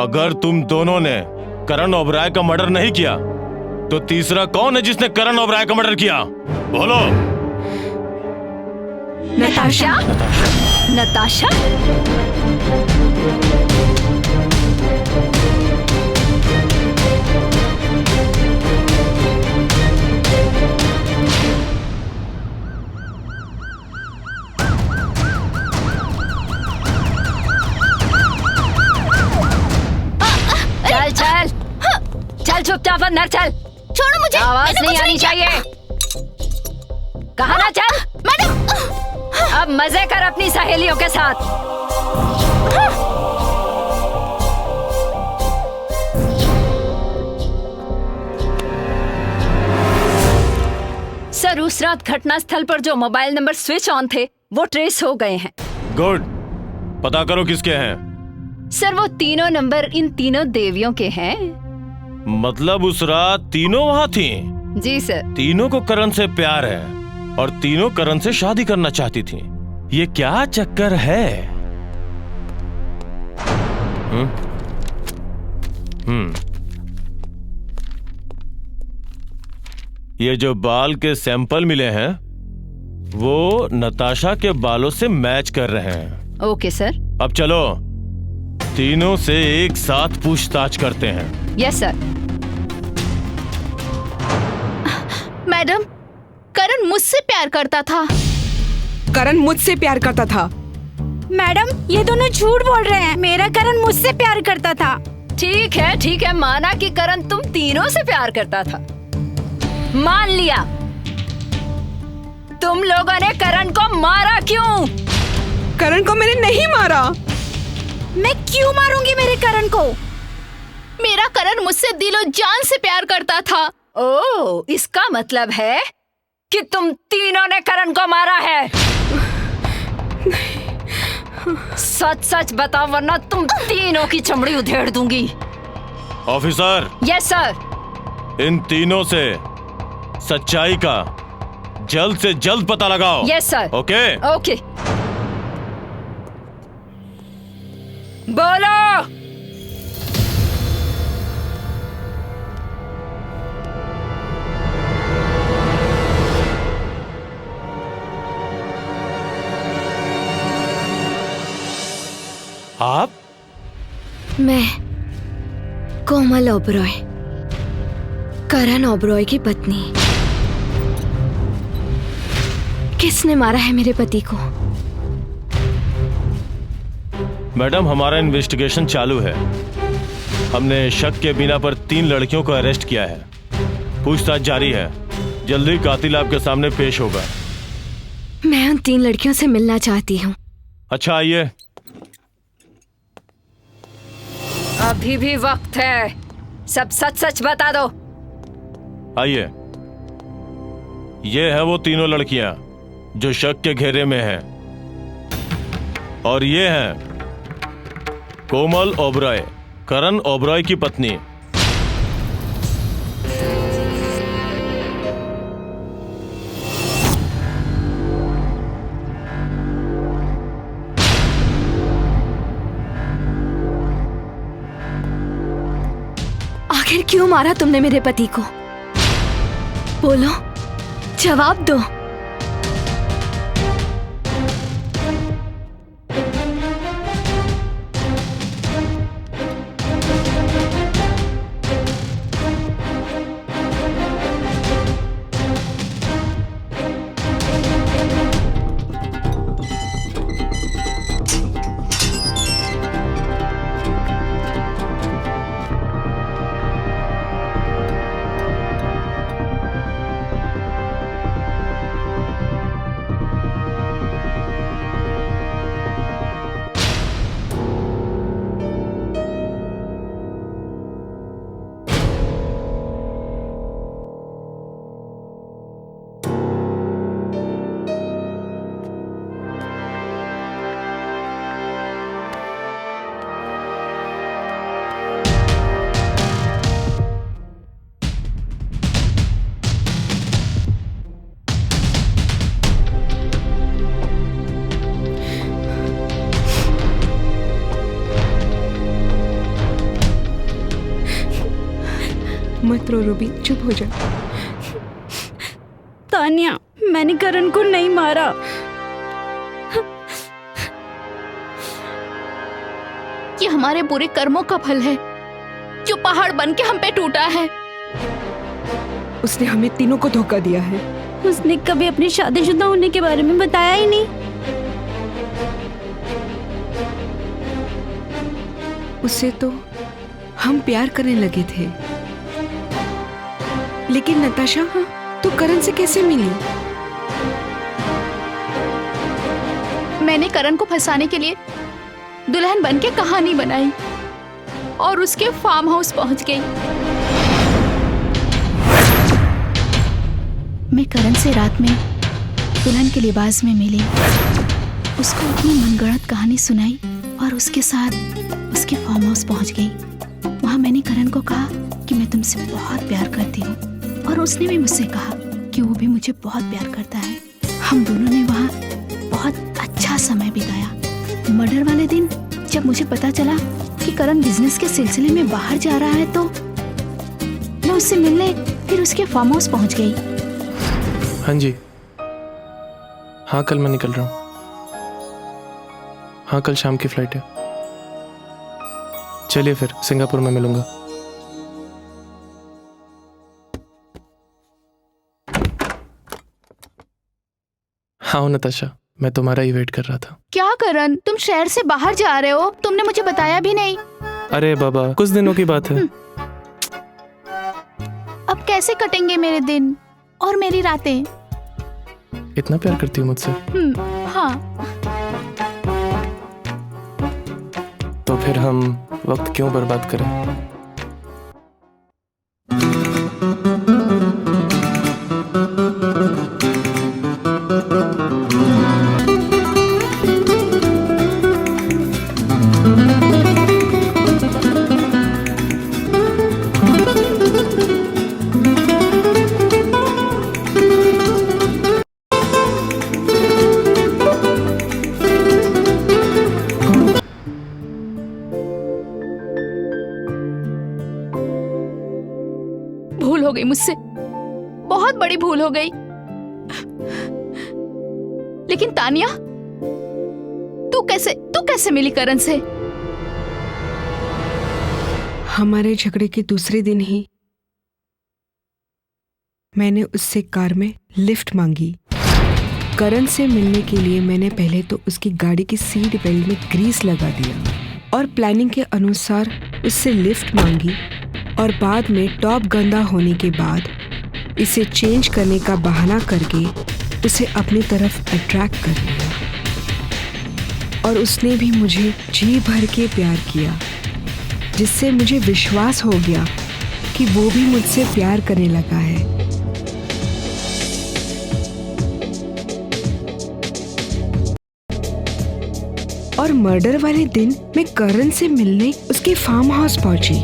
अगर तुम दोनों ने करण ओबराय का मर्डर नहीं किया तो तीसरा कौन है जिसने करण ओबराय का मर्डर किया? बोलो। नताशा। नताशा? चल चल चल, चुपचाप अंदर चल। छोड़ो मुझे, आवाज नहीं आनी चाहिए। कहा ना चल। अब मजे कर अपनी सहेलियों के साथ। सर उस रात घटना स्थल पर जो मोबाइल नंबर स्विच ऑन थे वो ट्रेस हो गए हैं। गुड, पता करो किसके हैं। सर वो तीनों नंबर इन तीनों देवियों के हैं। मतलब उस रात तीनों वहाँ थी? जी सर। तीनों को करण से प्यार है और तीनों करण से शादी करना चाहती थी। ये क्या चक्कर है? ये जो बाल के सैंपल मिले हैं वो नताशा के बालों से मैच कर रहे हैं। Okay sir. अब चलो तीनों से एक साथ पूछताछ करते हैं। Yes sir. मैडम, करण मुझसे प्यार करता था। करण मुझसे प्यार करता था। मैडम, ये दोनों झूठ बोल रहे हैं। मेरा करण मुझसे प्यार करता था। ठीक है, माना कि करण तुम तीनों से प्यार करता था। मान लिया। तुम लोगों ने करण को मारा क्यों? करण को मैंने नहीं मारा। मैं क्यों मारूंगी मेरे करण को? मेरा करण मुझसे दिलो जान से प्यार करता था। ओह, इसका मतलब है कि तुम तीनों ने करण को मारा है। सच सच बताओ वरना तुम तीनों की चमड़ी उधेड़ दूंगी। ऑफिसर। Yes sir. इन तीनों से सच्चाई का जल्द से जल्द पता लगाओ। Yes sir. ओके? ओके। बोलो। आप? मैं कोमल ओबरॉय, करण ओबरॉय की पत्नी। किसने मारा है मेरे पति को? मैडम, हमारा इन्वेस्टिगेशन चालू है। हमने शक के बिना पर 3 लड़कियों को अरेस्ट किया है। पूछताछ जारी है। जल्दी कातिल आपके सामने पेश होगा। मैं उन 3 लड़कियों से मिलना चाहती हूँ। अच्छा, आइए। अभी भी वक्त है, सब सच सच बता दो। आइए। ये है वो तीनों लड़कियां जो शक के घेरे में हैं। और ये हैं कोमल ओबरॉय, करण ओबरॉय की पत्नी। आखिर क्यों मारा तुमने मेरे पति को? बोलो, जवाब दो। मत रो रूबी, चुप हो जा। तानिया, मैंने करण को नहीं मारा। ये हमारे बुरे कर्मों का फल है जो पहाड़ बन के हम पे टूटा है। उसने हमें तीनों को धोखा दिया है। उसने कभी अपनी शादीशुदा होने के बारे में बताया ही नहीं। उससे तो हम प्यार करने लगे थे, लेकिन नताशा तो करण से कैसे मिली? मैंने करण को फंसाने के लिए दुल्हन बन के कहानी बनाई और उसके फार्म हाउस पहुंच गई। मैं करण से रात में दुल्हन के लिबास में मिली, उसको अपनी मनगढ़ंत कहानी सुनाई और उसके साथ उसके फार्म हाउस पहुंच गई। वहां मैंने करण को कहा कि मैं तुमसे बहुत प्यार करती हूँ और उसने भी मुझसे कहा कि वो भी मुझे बहुत प्यार करता है। हम दोनों ने वहाँ बहुत अच्छा समय बिताया। मर्डर वाले दिन जब मुझे पता चला कि करण बिजनेस के सिलसिले में बाहर जा रहा है तो मैं उससे मिलने फिर उसके फार्म हाउस पहुंच गई। हाँ जी, हाँ कल मैं निकल रहा हूँ। हाँ कल शाम की फ्लाइट है। चलिए फिर सिंगापुर में मिलूंगा। हाँ नताशा, मैं तुम्हारा ही वेट कर रहा था। क्या करण, तुम शहर से बाहर जा रहे हो? तुमने मुझे बताया भी नहीं। अरे बाबा, कुछ दिनों की बात है। अब कैसे कटेंगे मेरे दिन और मेरी रातें? इतना प्यार करती हो मुझसे? हाँ। तो फिर हम वक्त क्यों बर्बाद करें? भूल हो गई मुझसे, बहुत बड़ी भूल हो गई। लेकिन तानिया, तू कैसे मिली करण से? हमारे झगड़े के दूसरे दिन ही मैंने उससे कार में लिफ्ट मांगी। करण से मिलने के लिए मैंने पहले तो उसकी गाड़ी की सीट बेल्ट में ग्रीस लगा दिया और प्लानिंग के अनुसार उससे लिफ्ट मांगी और बाद में टॉप गंदा होने के बाद इसे चेंज करने का बहाना करके उसे अपनी तरफ अट्रैक्ट कर लिया और उसने भी मुझे जी भर के प्यार किया, जिससे मुझे विश्वास हो गया कि वो भी मुझसे प्यार करने लगा है। और मर्डर वाले दिन मैं करण से मिलने उसके फार्म हाउस पहुंची।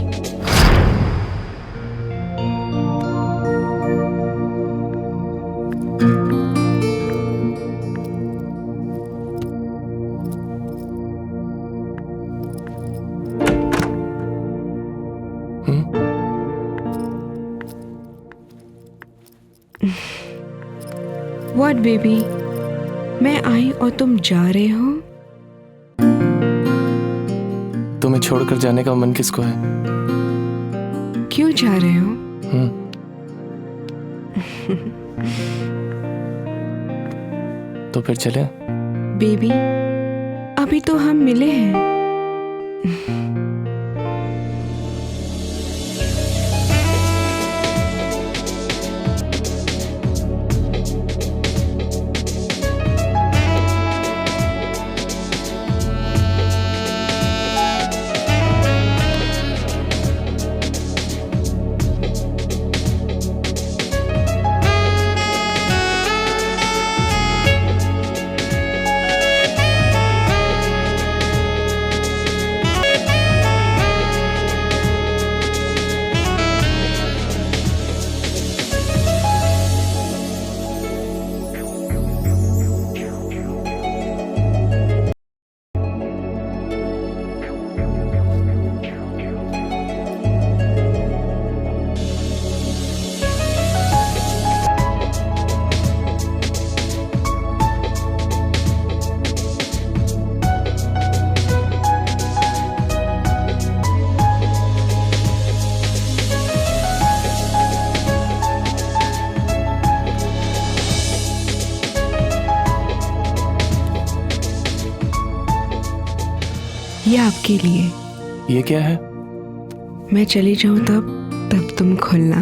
What baby? मैं आई और तुम जा रहे हो? तुम्हें छोड़कर जाने का मन किसको है? क्यों जा रहे हो? तो फिर चले? बेबी, अभी तो हम मिले हैं। ये आपके लिए। ये क्या है? मैं चली जाऊं तब तुम खोलना।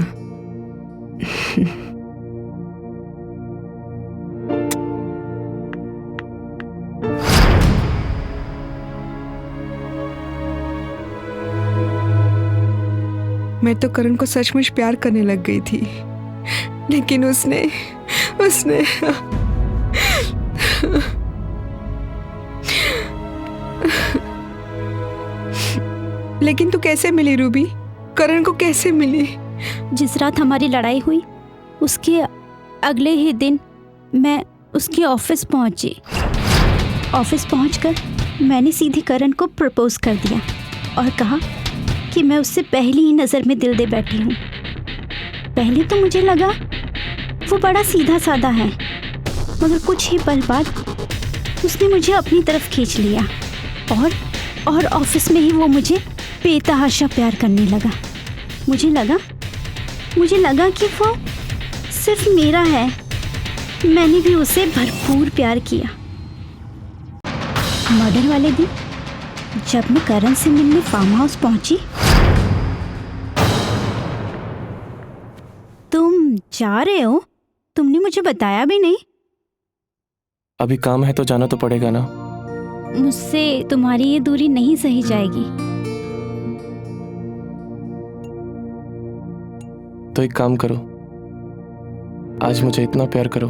मैं तो करण को सचमुच प्यार करने लग गई थी। लेकिन उसने लेकिन तू कैसे मिली रूबी? करण को कैसे मिली? जिस रात हमारी लड़ाई हुई उसके अगले ही दिन मैं उसके ऑफिस पहुंची। ऑफिस पहुंचकर मैंने सीधी करण को प्रपोज कर दिया और कहा कि मैं उससे पहली ही नज़र में दिल दे बैठी हूँ। पहले तो मुझे लगा वो बड़ा सीधा साधा है, मगर कुछ ही पल बाद उसने मुझे अपनी तरफ खींच लिया और ऑफिस में ही वो मुझे बेतहाशा प्यार करने लगा। मुझे लगा कि वो सिर्फ मेरा है। मैंने भी उसे भरपूर प्यार किया। मर्डर वाले दिन जब मैं करण से मिलने फार्म हाउस पहुंची, तुम जा रहे हो? तुमने मुझे बताया भी नहीं। अभी काम है तो जाना तो पड़ेगा ना। मुझसे तुम्हारी ये दूरी नहीं सही जाएगी। तो एक काम करो, आज मुझे इतना प्यार करो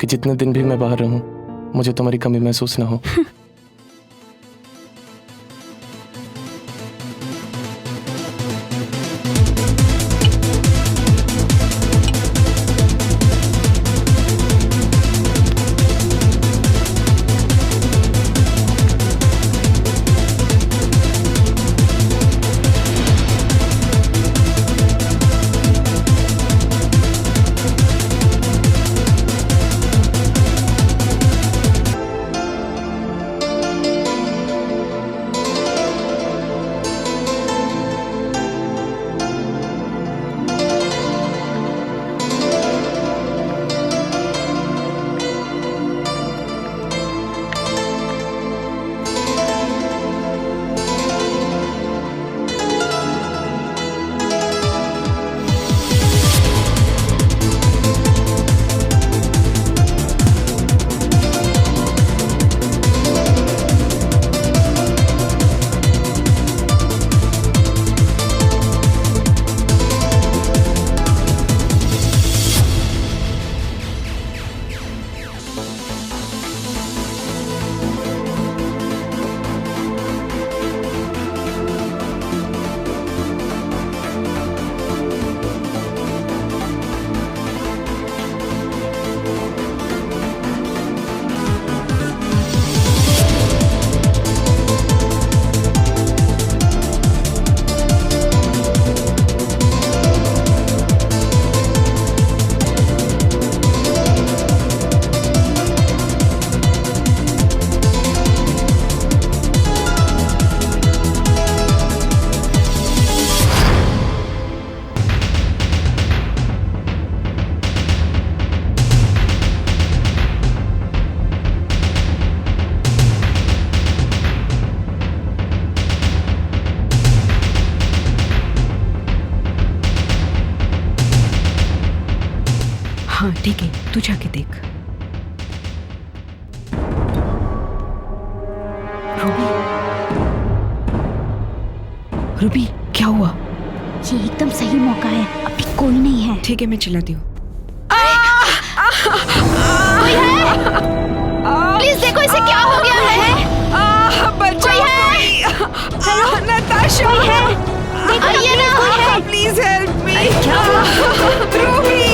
कि जितने दिन भी मैं बाहर रहूं मुझे तुम्हारी कमी महसूस ना हो। हाँ ठीक है, तू जाके देख। रूबी क्या हुआ? ये एकदम सही मौका है, अभी कोई नहीं है। ठीक है मैं चिल्लाती हूँ। प्लीज देखो इसे क्या हो गया है। कोई है? हेलो नताशा, कोई है? आइए ना, प्लीज हेल्प मी। रूबी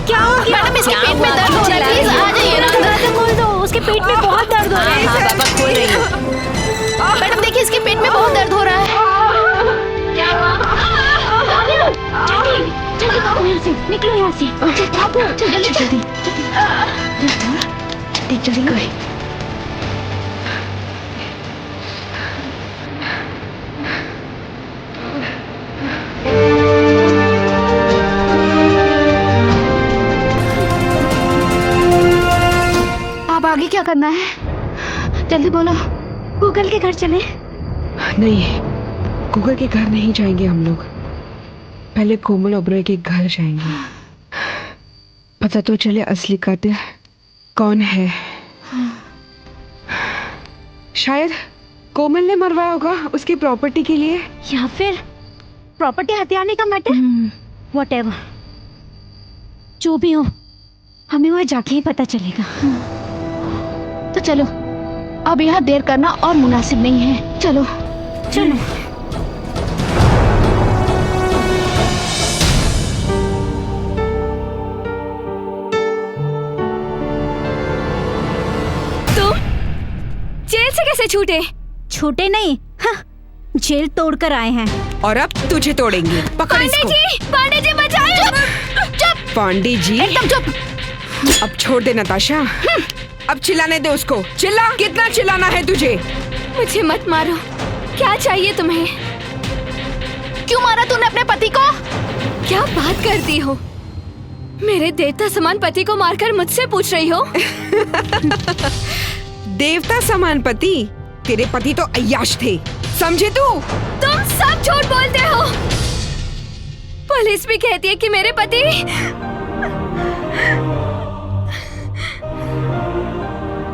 क्या हो गया? मैडम इसके पेट में दर्द हो रहा है, प्लीज आ जाइए ना। दरवाजा खोल दो, उसके पेट में बहुत दर्द हो रहा है। हाँ पापा खोल रही हूँ। मैडम देखिए इसके पेट में बहुत दर्द हो रहा है। जल्दी भागो यहाँ से, निकलो यहाँ से। भागो जल्दी जल्दी देख जल्दी कोई। अब आगे क्या करना है? जल्दी बोलो। गूगल के घर चले। नहीं, गूगल के घर नहीं जाएंगे हम लोग, पहले कोमल ओबरॉय के घर जाएंगे। पता तो चले असली कातिल कौन है। शायद कोमल ने मरवाया होगा उसकी प्रॉपर्टी के लिए, या फिर प्रॉपर्टी हथियाने का मैटर। व्हाटएवर, जो भी हो हमें वहाँ जाके ही पता चलेगा। तो चलो, अब यहाँ देर करना और मुनासिब नहीं है। चलो चलो। तुम जेल से कैसे छूटे? छूटे नहीं, हाँ, जेल तोड़कर आए हैं। और अब तुझे तोड़ेंगे। पकड़ इसको। पांडे जी बचाओ। चुप, पांडे जी एकदम चुप। अब छोड़ दे नताशा। अब चिल्लाने दे उसको। चिल्ला, कितना चिल्लाना है तुझे? मुझे मत मारो। क्या चाहिए तुम्हें? क्यों मारा तूने अपने पति को? क्या बात करती हो? मेरे देवता समान पति को मारकर मुझसे पूछ रही हो? देवता समान पति? तेरे पति तो अय्याश थे, समझे तू? तुम सब झूठ बोलते हो। पुलिस भी कहती है कि मेरे पति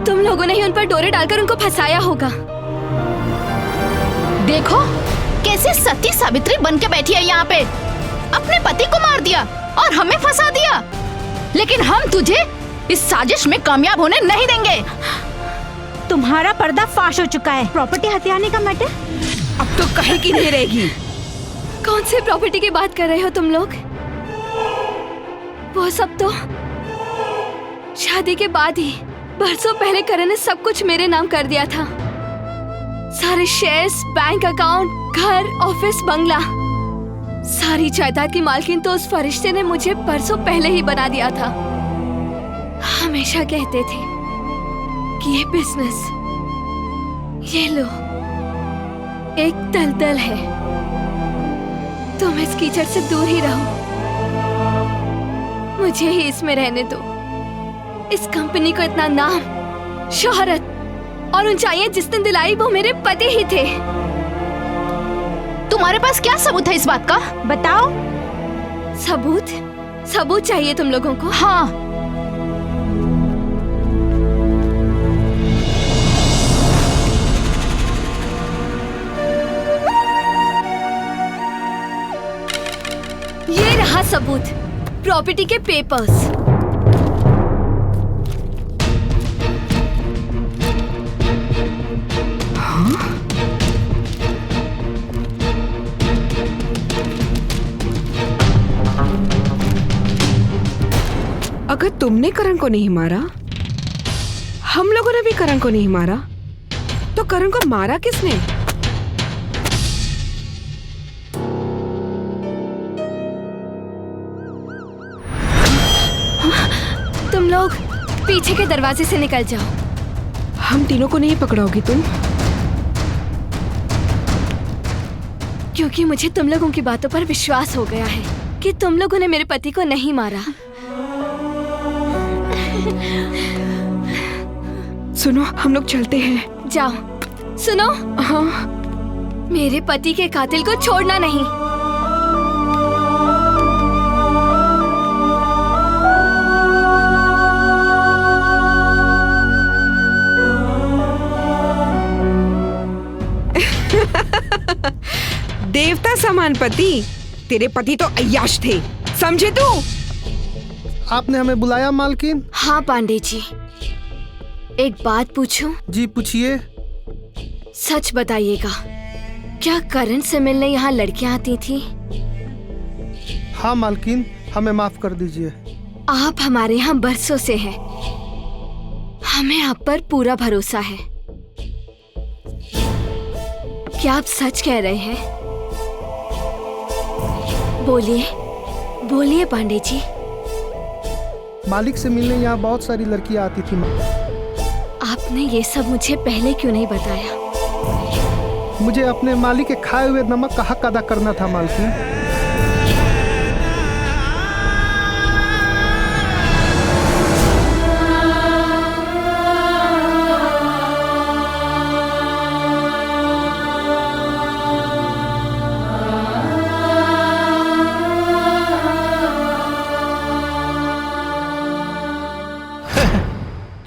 तुम लोगों ने ही उन पर डोरे डालकर उनको फंसाया होगा। देखो कैसे सती सावित्री बन के बैठी है यहाँ पे। अपने पति को मार दिया और हमें फंसा दिया, लेकिन हम तुझे इस साजिश में कामयाब होने नहीं देंगे। तुम्हारा पर्दा फाश हो चुका है। प्रॉपर्टी हथियाने का मैटर अब तो कहीं की नहीं रहेगी। कौन सी प्रॉपर्टी की बात कर रहे हो तुम लोग? वो सब तो शादी के बाद ही, बरसों पहले करण ने सब कुछ मेरे नाम कर दिया था। सारे शेयर्स, बैंक अकाउंट, घर, ऑफिस, बंगला, सारी जायदाद की मालकिन तो उस फरिश्ते ने मुझे बरसों पहले ही बना दिया था। हमेशा कहते थे कि ये बिजनेस, ये लो, एक दलदल है, तुम इस कीचड़ से दूर ही रहो, मुझे ही इसमें रहने दो। इस कंपनी को इतना नाम, शोहरत और ऊंचाइयां जिसने दिलाई वो मेरे पति ही थे। तुम्हारे पास क्या सबूत है इस बात का? बताओ। सबूत? सबूत चाहिए तुम लोगों को? हाँ। ये रहा सबूत, प्रॉपर्टी के पेपर्स। अगर तुमने करण को नहीं मारा, हम लोगों ने भी करण को नहीं मारा, तो करण को मारा किसने? तुम लोग पीछे के दरवाजे से निकल जाओ। हम तीनों को नहीं पकड़ोगी तुम? क्योंकि मुझे तुम लोगों की बातों पर विश्वास हो गया है कि तुम लोगों ने मेरे पति को नहीं मारा। सुनो, हम लोग चलते हैं। जाओ। सुनो, हाँ, मेरे पति के कातिल को छोड़ना नहीं। देवता समान पति? तेरे पति तो अय्याश थे, समझे तू? आपने हमें बुलाया मालकिन? हाँ पांडे जी, एक बात पूछूं? जी पूछिए। सच बताइएगा, क्या करण से मिलने यहाँ लड़कियाँ आती थी? हाँ मालकिन, हमें माफ कर दीजिए। आप हमारे यहाँ बरसों से हैं, हमें आप पर पूरा भरोसा है। क्या आप सच कह रहे हैं? बोलिए, बोलिए पांडे जी। मालिक से मिलने यहाँ बहुत सारी लड़कियाँ आती थी। आपने ये सब मुझे पहले क्यों नहीं बताया? मुझे अपने मालिक के खाए हुए नमक का हक अदा करना था मालकिन।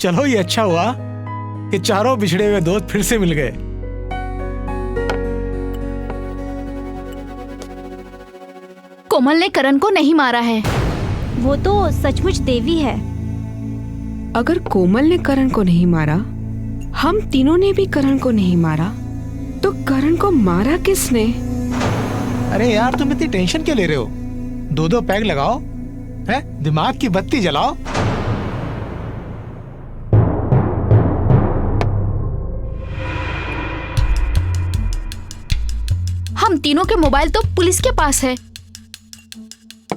चलो ये अच्छा हुआ कि चारों बिछड़े हुए दोस्त फिर से मिल गए। कोमल ने करण को नहीं मारा है। वो तो सचमुच देवी है। अगर कोमल ने करण को नहीं मारा, हम तीनों ने भी करण को नहीं मारा, तो करण को मारा किसने? अरे यार तुम इतनी टेंशन क्यों ले रहे हो? 2-2 पैग लगाओ, है? दिमाग की बत्ती जलाओ। हम तीनों के मोबाइल तो पुलिस के पास है।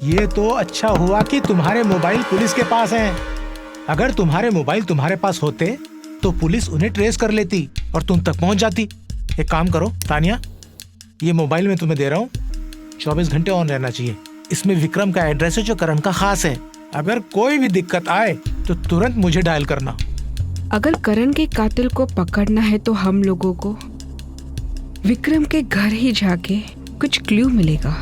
ये तो अच्छा हुआ कि तुम्हारे मोबाइल पुलिस के पास हैं। अगर तुम्हारे मोबाइल तुम्हारे पास होते तो पुलिस उन्हें ट्रेस कर लेती और तुम तक पहुंच जाती। एक काम करो तानिया, ये मोबाइल मैं तुम्हें दे रहा हूँ, 24 घंटे ऑन रहना चाहिए। इसमें विक्रम का एड्रेस है जो करण का खास है। अगर कोई भी दिक्कत आए तो तुरंत मुझे डायल करना। अगर करण के कातिल को पकड़ना है तो हम लोगों को विक्रम के घर ही जाके कुछ क्लू मिलेगा।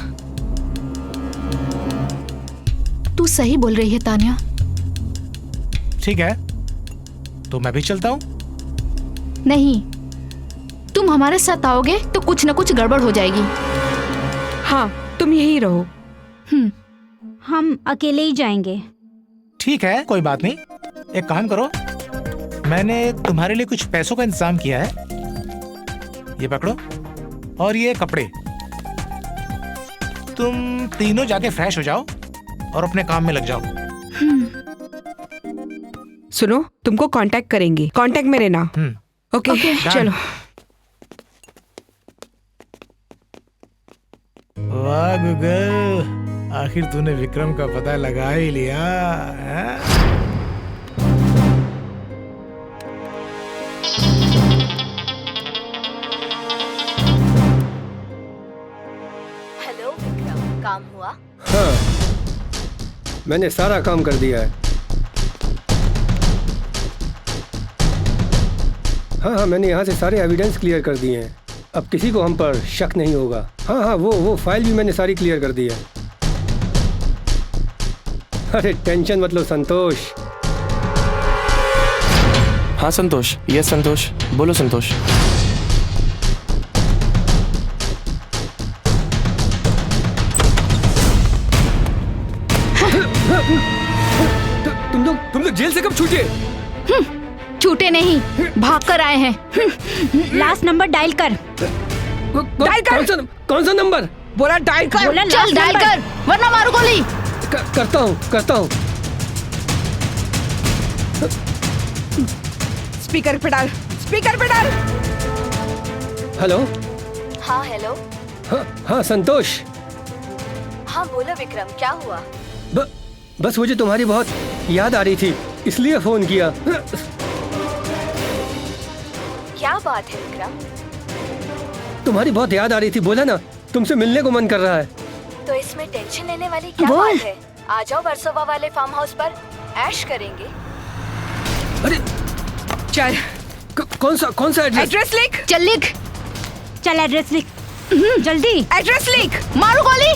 तू सही बोल रही है तानिया। ठीक है, तो मैं भी चलता हूँ। नहीं, तुम हमारे साथ आओगे तो कुछ न कुछ गड़बड़ हो जाएगी। हाँ, तुम यहीं रहो। हम अकेले ही जाएंगे। ठीक है, कोई बात नहीं। एक काम करो, मैंने तुम्हारे लिए कुछ पैसों का इंतजाम किया है। ये पकड़ो और ये कपड़े। तुम तीनों जाके फ्रेश हो जाओ और अपने काम में लग जाओ। सुनो, तुमको कांटेक्ट करेंगे, कांटेक्ट में रहना। ओके, चलो। वाह गूगल, आखिर तूने विक्रम का पता लगा ही लिया है? हेलो विक्रम, काम हुआ? हाँ, मैंने सारा काम कर दिया है। हाँ, मैंने यहाँ से सारे एविडेंस क्लियर कर दिए हैं। अब किसी को हम पर शक नहीं होगा। हाँ, वो फाइल भी मैंने सारी क्लियर कर दी है। अरे टेंशन मत लो संतोष। हाँ संतोष, यस संतोष, बोलो संतोष। तुम लोग जेल से कब छूटे? छूटे नहीं, भाग कर आए हैं। लास्ट नंबर डायल कर। डायल कर। कौन सा नंबर? बोला डायल कर। बोला चल डायल कर, वरना मारू गोली। करता हूँ। स्पीकर पे डाल, स्पीकर पे डाल। हेलो। हाँ हेलो। हाँ संतोष। हाँ बोलो विक्रम, क्या हुआ? बस मुझे तुम्हारी बहुत याद आ रही थी, इसलिए फोन किया। क्या बात है विक्रम? तुम्हारी बहुत याद आ रही थी, बोला ना, तुमसे मिलने को मन कर रहा है। तो इसमें टेंशन लेने वाली क्या बात है? आ जाओ वर्सोवा वाले फार्म हाउस पर, ऐश करेंगे। अरे चल। कौन सा एड्रेस लिख। चल लिख। चल एड्रेस लिख, जल्दी एड्रेस लिख। मारू गोली।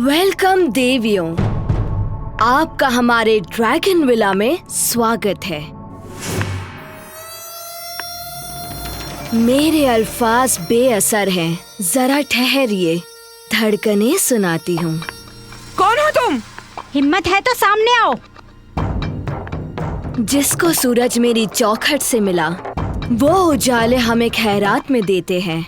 वेलकम देवियों, आपका हमारे ड्रैगन विला में स्वागत है। मेरे अल्फाज बेअसर हैं, जरा ठहरिए, धड़कने सुनाती हूँ। कौन हो तुम? हिम्मत है तो सामने आओ। जिसको सूरज मेरी चौखट से मिला, वो उजाले हमें खैरात में देते हैं।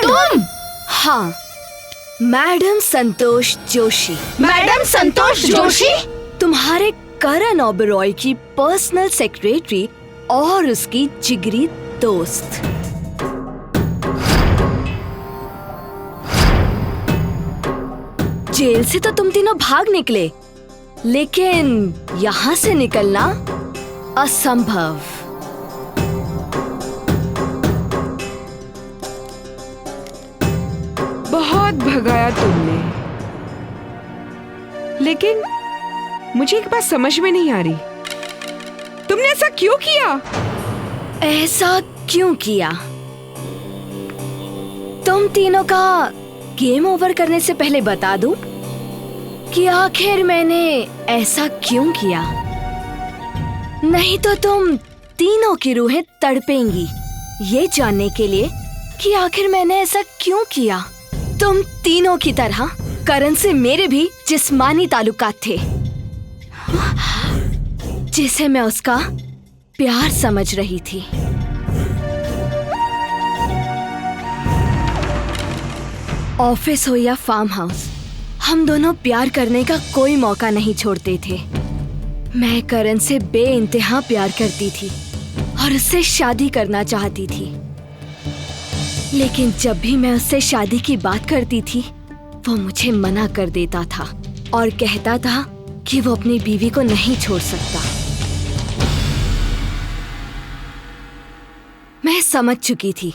तुम? हाँ, मैडम संतोष जोशी। मैडम संतोष जोशी? तुम्हारे करण ओबेरॉय की पर्सनल सेक्रेटरी और उसकी जिगरी दोस्त। जेल से तो तुम तीनों भाग निकले, लेकिन यहाँ से निकलना असंभव। बहुत भगाया तुमने, लेकिन मुझे एक बात समझ में नहीं आ रही, तुमने ऐसा क्यों किया? ऐसा क्यों किया? तुम तीनों का गेम ओवर करने से पहले बता दूं कि आखिर मैंने ऐसा क्यों किया। नहीं तो तुम तीनों की रूहें तड़पेंगी ये जानने के लिए कि आखिर मैंने ऐसा क्यों किया। तुम तीनों की तरह करण से मेरे भी जिस्मानी ताल्लुकात थे, जिसे मैं उसका प्यार समझ रही थी। ऑफिस हो या फार्म हाउस, हम दोनों प्यार करने का कोई मौका नहीं छोड़ते थे। मैं करण से बेइंतहा प्यार करती थी और उससे शादी करना चाहती थी, लेकिन जब भी मैं उससे शादी की बात करती थी वो मुझे मना कर देता था और कहता था कि वो अपनी बीवी को नहीं छोड़ सकता। मैं समझ चुकी थी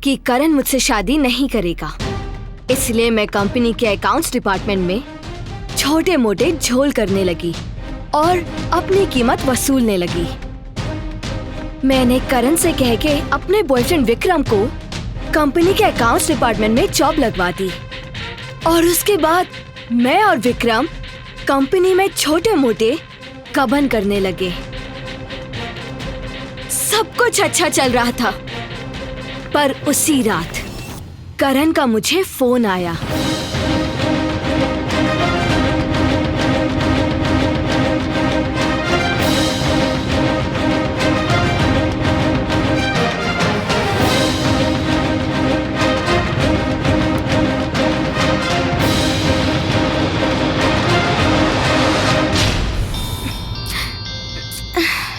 कि करण मुझसे शादी नहीं करेगा, इसलिए मैं कंपनी के अकाउंट्स डिपार्टमेंट में छोटे मोटे झोल करने लगी और अपनी कीमत वसूलने लगी। मैंने करण से कह के अपने बॉयफ्रेंड विक्रम को कंपनी के अकाउंट्स डिपार्टमेंट में जॉब लगवा दी और उसके बाद मैं और विक्रम कंपनी में छोटे मोटे कबन करने लगे। सब कुछ अच्छा चल रहा था, पर उसी रात करण का मुझे फोन आया।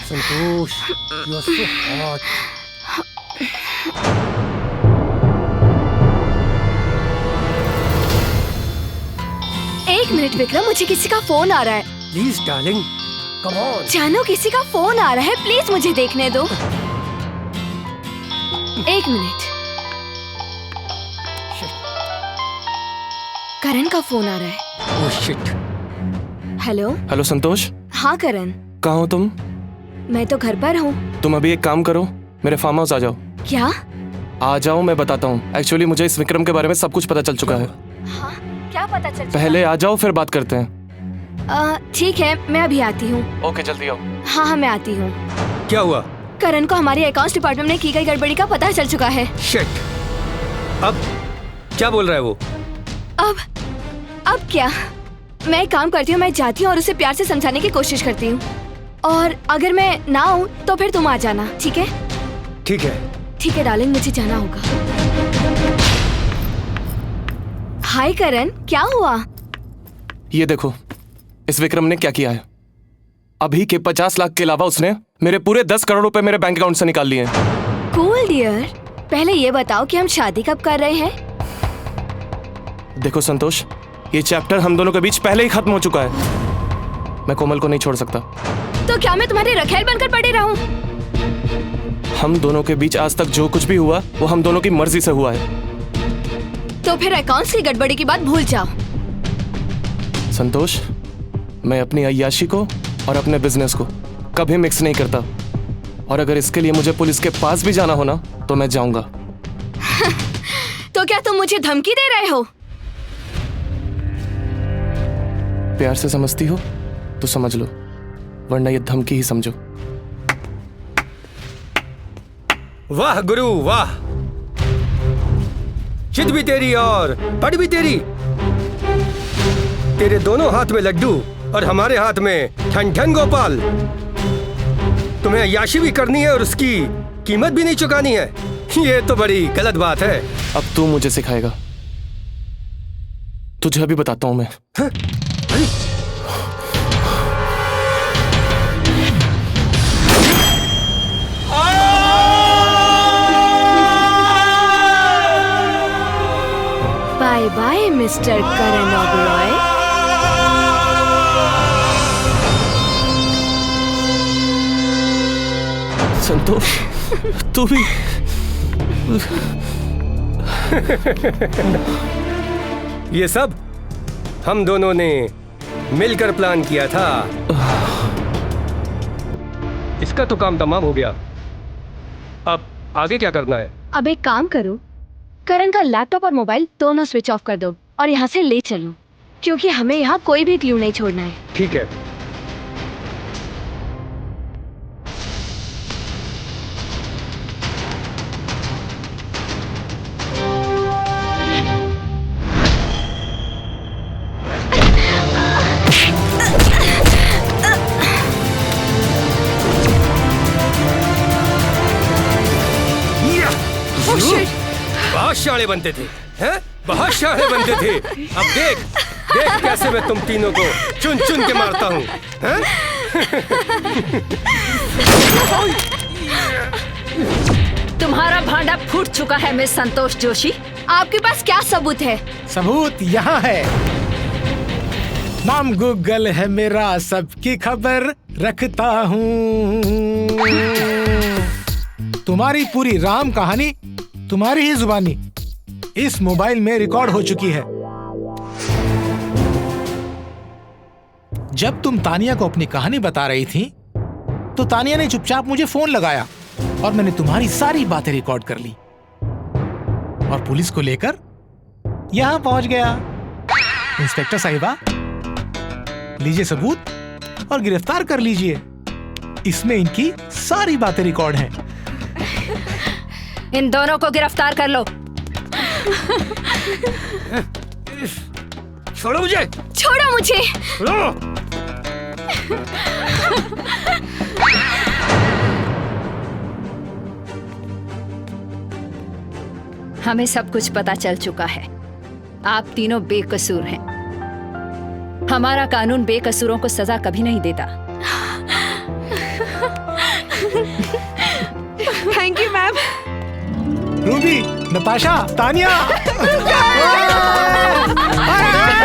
संतोष, you are so hot. एक मिनट विक्रम, मुझे किसी का फोन आ रहा है। Please, darling, come on. जानू, किसी का फोन आ रहा है, प्लीज मुझे देखने दो। एक मिनट। करण का फोन आ रहा है। Oh shit. हेलो। हेलो संतोष। हाँ करण। कहाँ हो तुम? मैं तो घर पर हूँ। तुम अभी एक काम करो, मेरे फार्म हाउस आ जाओ। क्या? आ जाओ, मैं बताता हूँ। एक्चुअली मुझे इस विक्रम के बारे में सब कुछ पता चल चुका है। हाँ, क्या पता चल चुका? पहले आ जाओ, फिर बात करते हैं। ठीक है, मैं अभी आती हूँ। ओके, जल्दी आओ। हाँ हाँ, मैं आती हूँ। क्या हुआ? करण को हमारे अकाउंट्स डिपार्टमेंट में की गई गड़बड़ी का पता चल चुका है। शिट। अब क्या बोल रहा है वो? अब क्या? मैं एक काम करती हूँ, मैं जाती हूँ और उसे प्यार से समझाने की कोशिश करती हूँ, और अगर मैं ना आऊँ तो फिर तुम आ जाना, ठीक है? ठीक है। ठीक है डार्लिंग, मुझे जाना होगा। हाय करण, क्या हुआ? ये देखो, इस विक्रम ने क्या किया है। अभी के 50 लाख के अलावा उसने मेरे पूरे 10 करोड़ रुपए मेरे बैंक अकाउंट से निकाल लिए हैं। कूल डियर, पहले ये बताओ कि हम शादी कब कर रहे हैं? देखो संतोष, ये चैप्टर हम दोनों के बीच पहले ही खत्म हो चुका है। मैं कोमल को नहीं छोड़ सकता। तो क्या मैं तुम्हारे रखेल बनकर पड़े रहूं? हम दोनों के बीच आज तक जो कुछ भी हुआ वो हम दोनों की मर्जी से हुआ है। तो फिर अकाउंट्स की गड़बड़ी की बात भूल जाओ। संतोष, मैं अपनी अय्याशी को और अपने बिजनेस को कभी मिक्स नहीं करता, और अगर इसके लिए मुझे पुलिस के पास भी जाना हो ना तो मैं जाऊंगा। तो क्या तुम मुझे धमकी दे रहे हो? प्यार से समझती हो तो समझ लो, वरना ये धमकी ही समझो। वाह गुरु वाह, चित भी तेरी और पढ़ भी तेरी। तेरे दोनों हाथ में लड्डू और हमारे हाथ में ठन ठन गोपाल। तुम्हें अय्याशी भी करनी है और उसकी कीमत भी नहीं चुकानी है। ये तो बड़ी गलत बात है। अब तू मुझे सिखाएगा, तुझे अभी बताता हूं मैं। हाँ? बाय बाय मिस्टर करण ओबरॉय। संतोष, तू भी। ये सब हम दोनों ने मिलकर प्लान किया था। इसका तो काम तमाम हो गया, अब आगे क्या करना है? अब एक काम करो, करण का लैपटॉप और मोबाइल दोनों स्विच ऑफ कर दो और यहाँ से ले चलो, क्योंकि हमें यहाँ कोई भी क्लू नहीं छोड़ना है। ठीक है। बहुत शाणे बनते थे, हैं? बहुत शाणे बनते थे। अब देख देख कैसे मैं तुम तीनों को चुन चुन के मारता हूँ, हैं? तुम्हारा भांडा फूट चुका है मिस संतोष जोशी। आपके पास क्या सबूत है? सबूत यहाँ है। नाम गूगल है मेरा, सबकी खबर रखता हूँ। तुम्हारी पूरी राम कहानी तुम्हारी ही जुबानी इस मोबाइल में रिकॉर्ड हो चुकी है। जब तुम तानिया को अपनी कहानी बता रही थी तो तानिया ने चुपचाप मुझे फोन लगाया और मैंने तुम्हारी सारी बातें रिकॉर्ड कर ली और पुलिस को लेकर यहां पहुंच गया। इंस्पेक्टर साहिबा, लीजिए सबूत और गिरफ्तार कर लीजिए। इसमें इनकी सारी बातें रिकॉर्ड हैं। इन दोनों को गिरफ्तार कर लो। छोड़ो मुझे, छोड़ो मुझे। हमें सब कुछ पता चल चुका है। आप तीनों बेकसूर हैं। हमारा कानून बेकसूरों को सजा कभी नहीं देता। Thank you ma'am. Ruby, Natasha, Tania.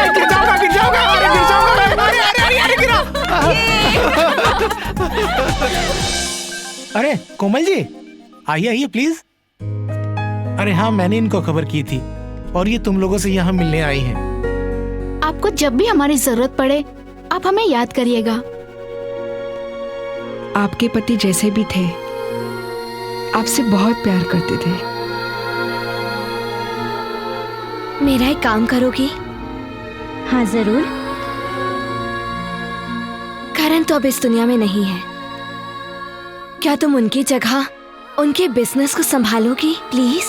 गिर जाऊंगा, गिर जाऊंगा, गिर जाऊंगा। अरे गिरा। अरे कोमल जी, आइए आइए प्लीज। अरे हाँ, मैंने इनको खबर की थी और ये तुम लोगों से यहाँ मिलने आई हैं। आपको जब भी हमारी जरूरत पड़े आप हमें याद करिएगा। आपके पति जैसे भी थे, आपसे बहुत प्यार करते थे। मेरा एक काम करोगी? हाँ जरूर। करण तो अब इस दुनिया में नहीं है, क्या तुम उनकी जगह उनके बिजनेस को संभालोगी प्लीज?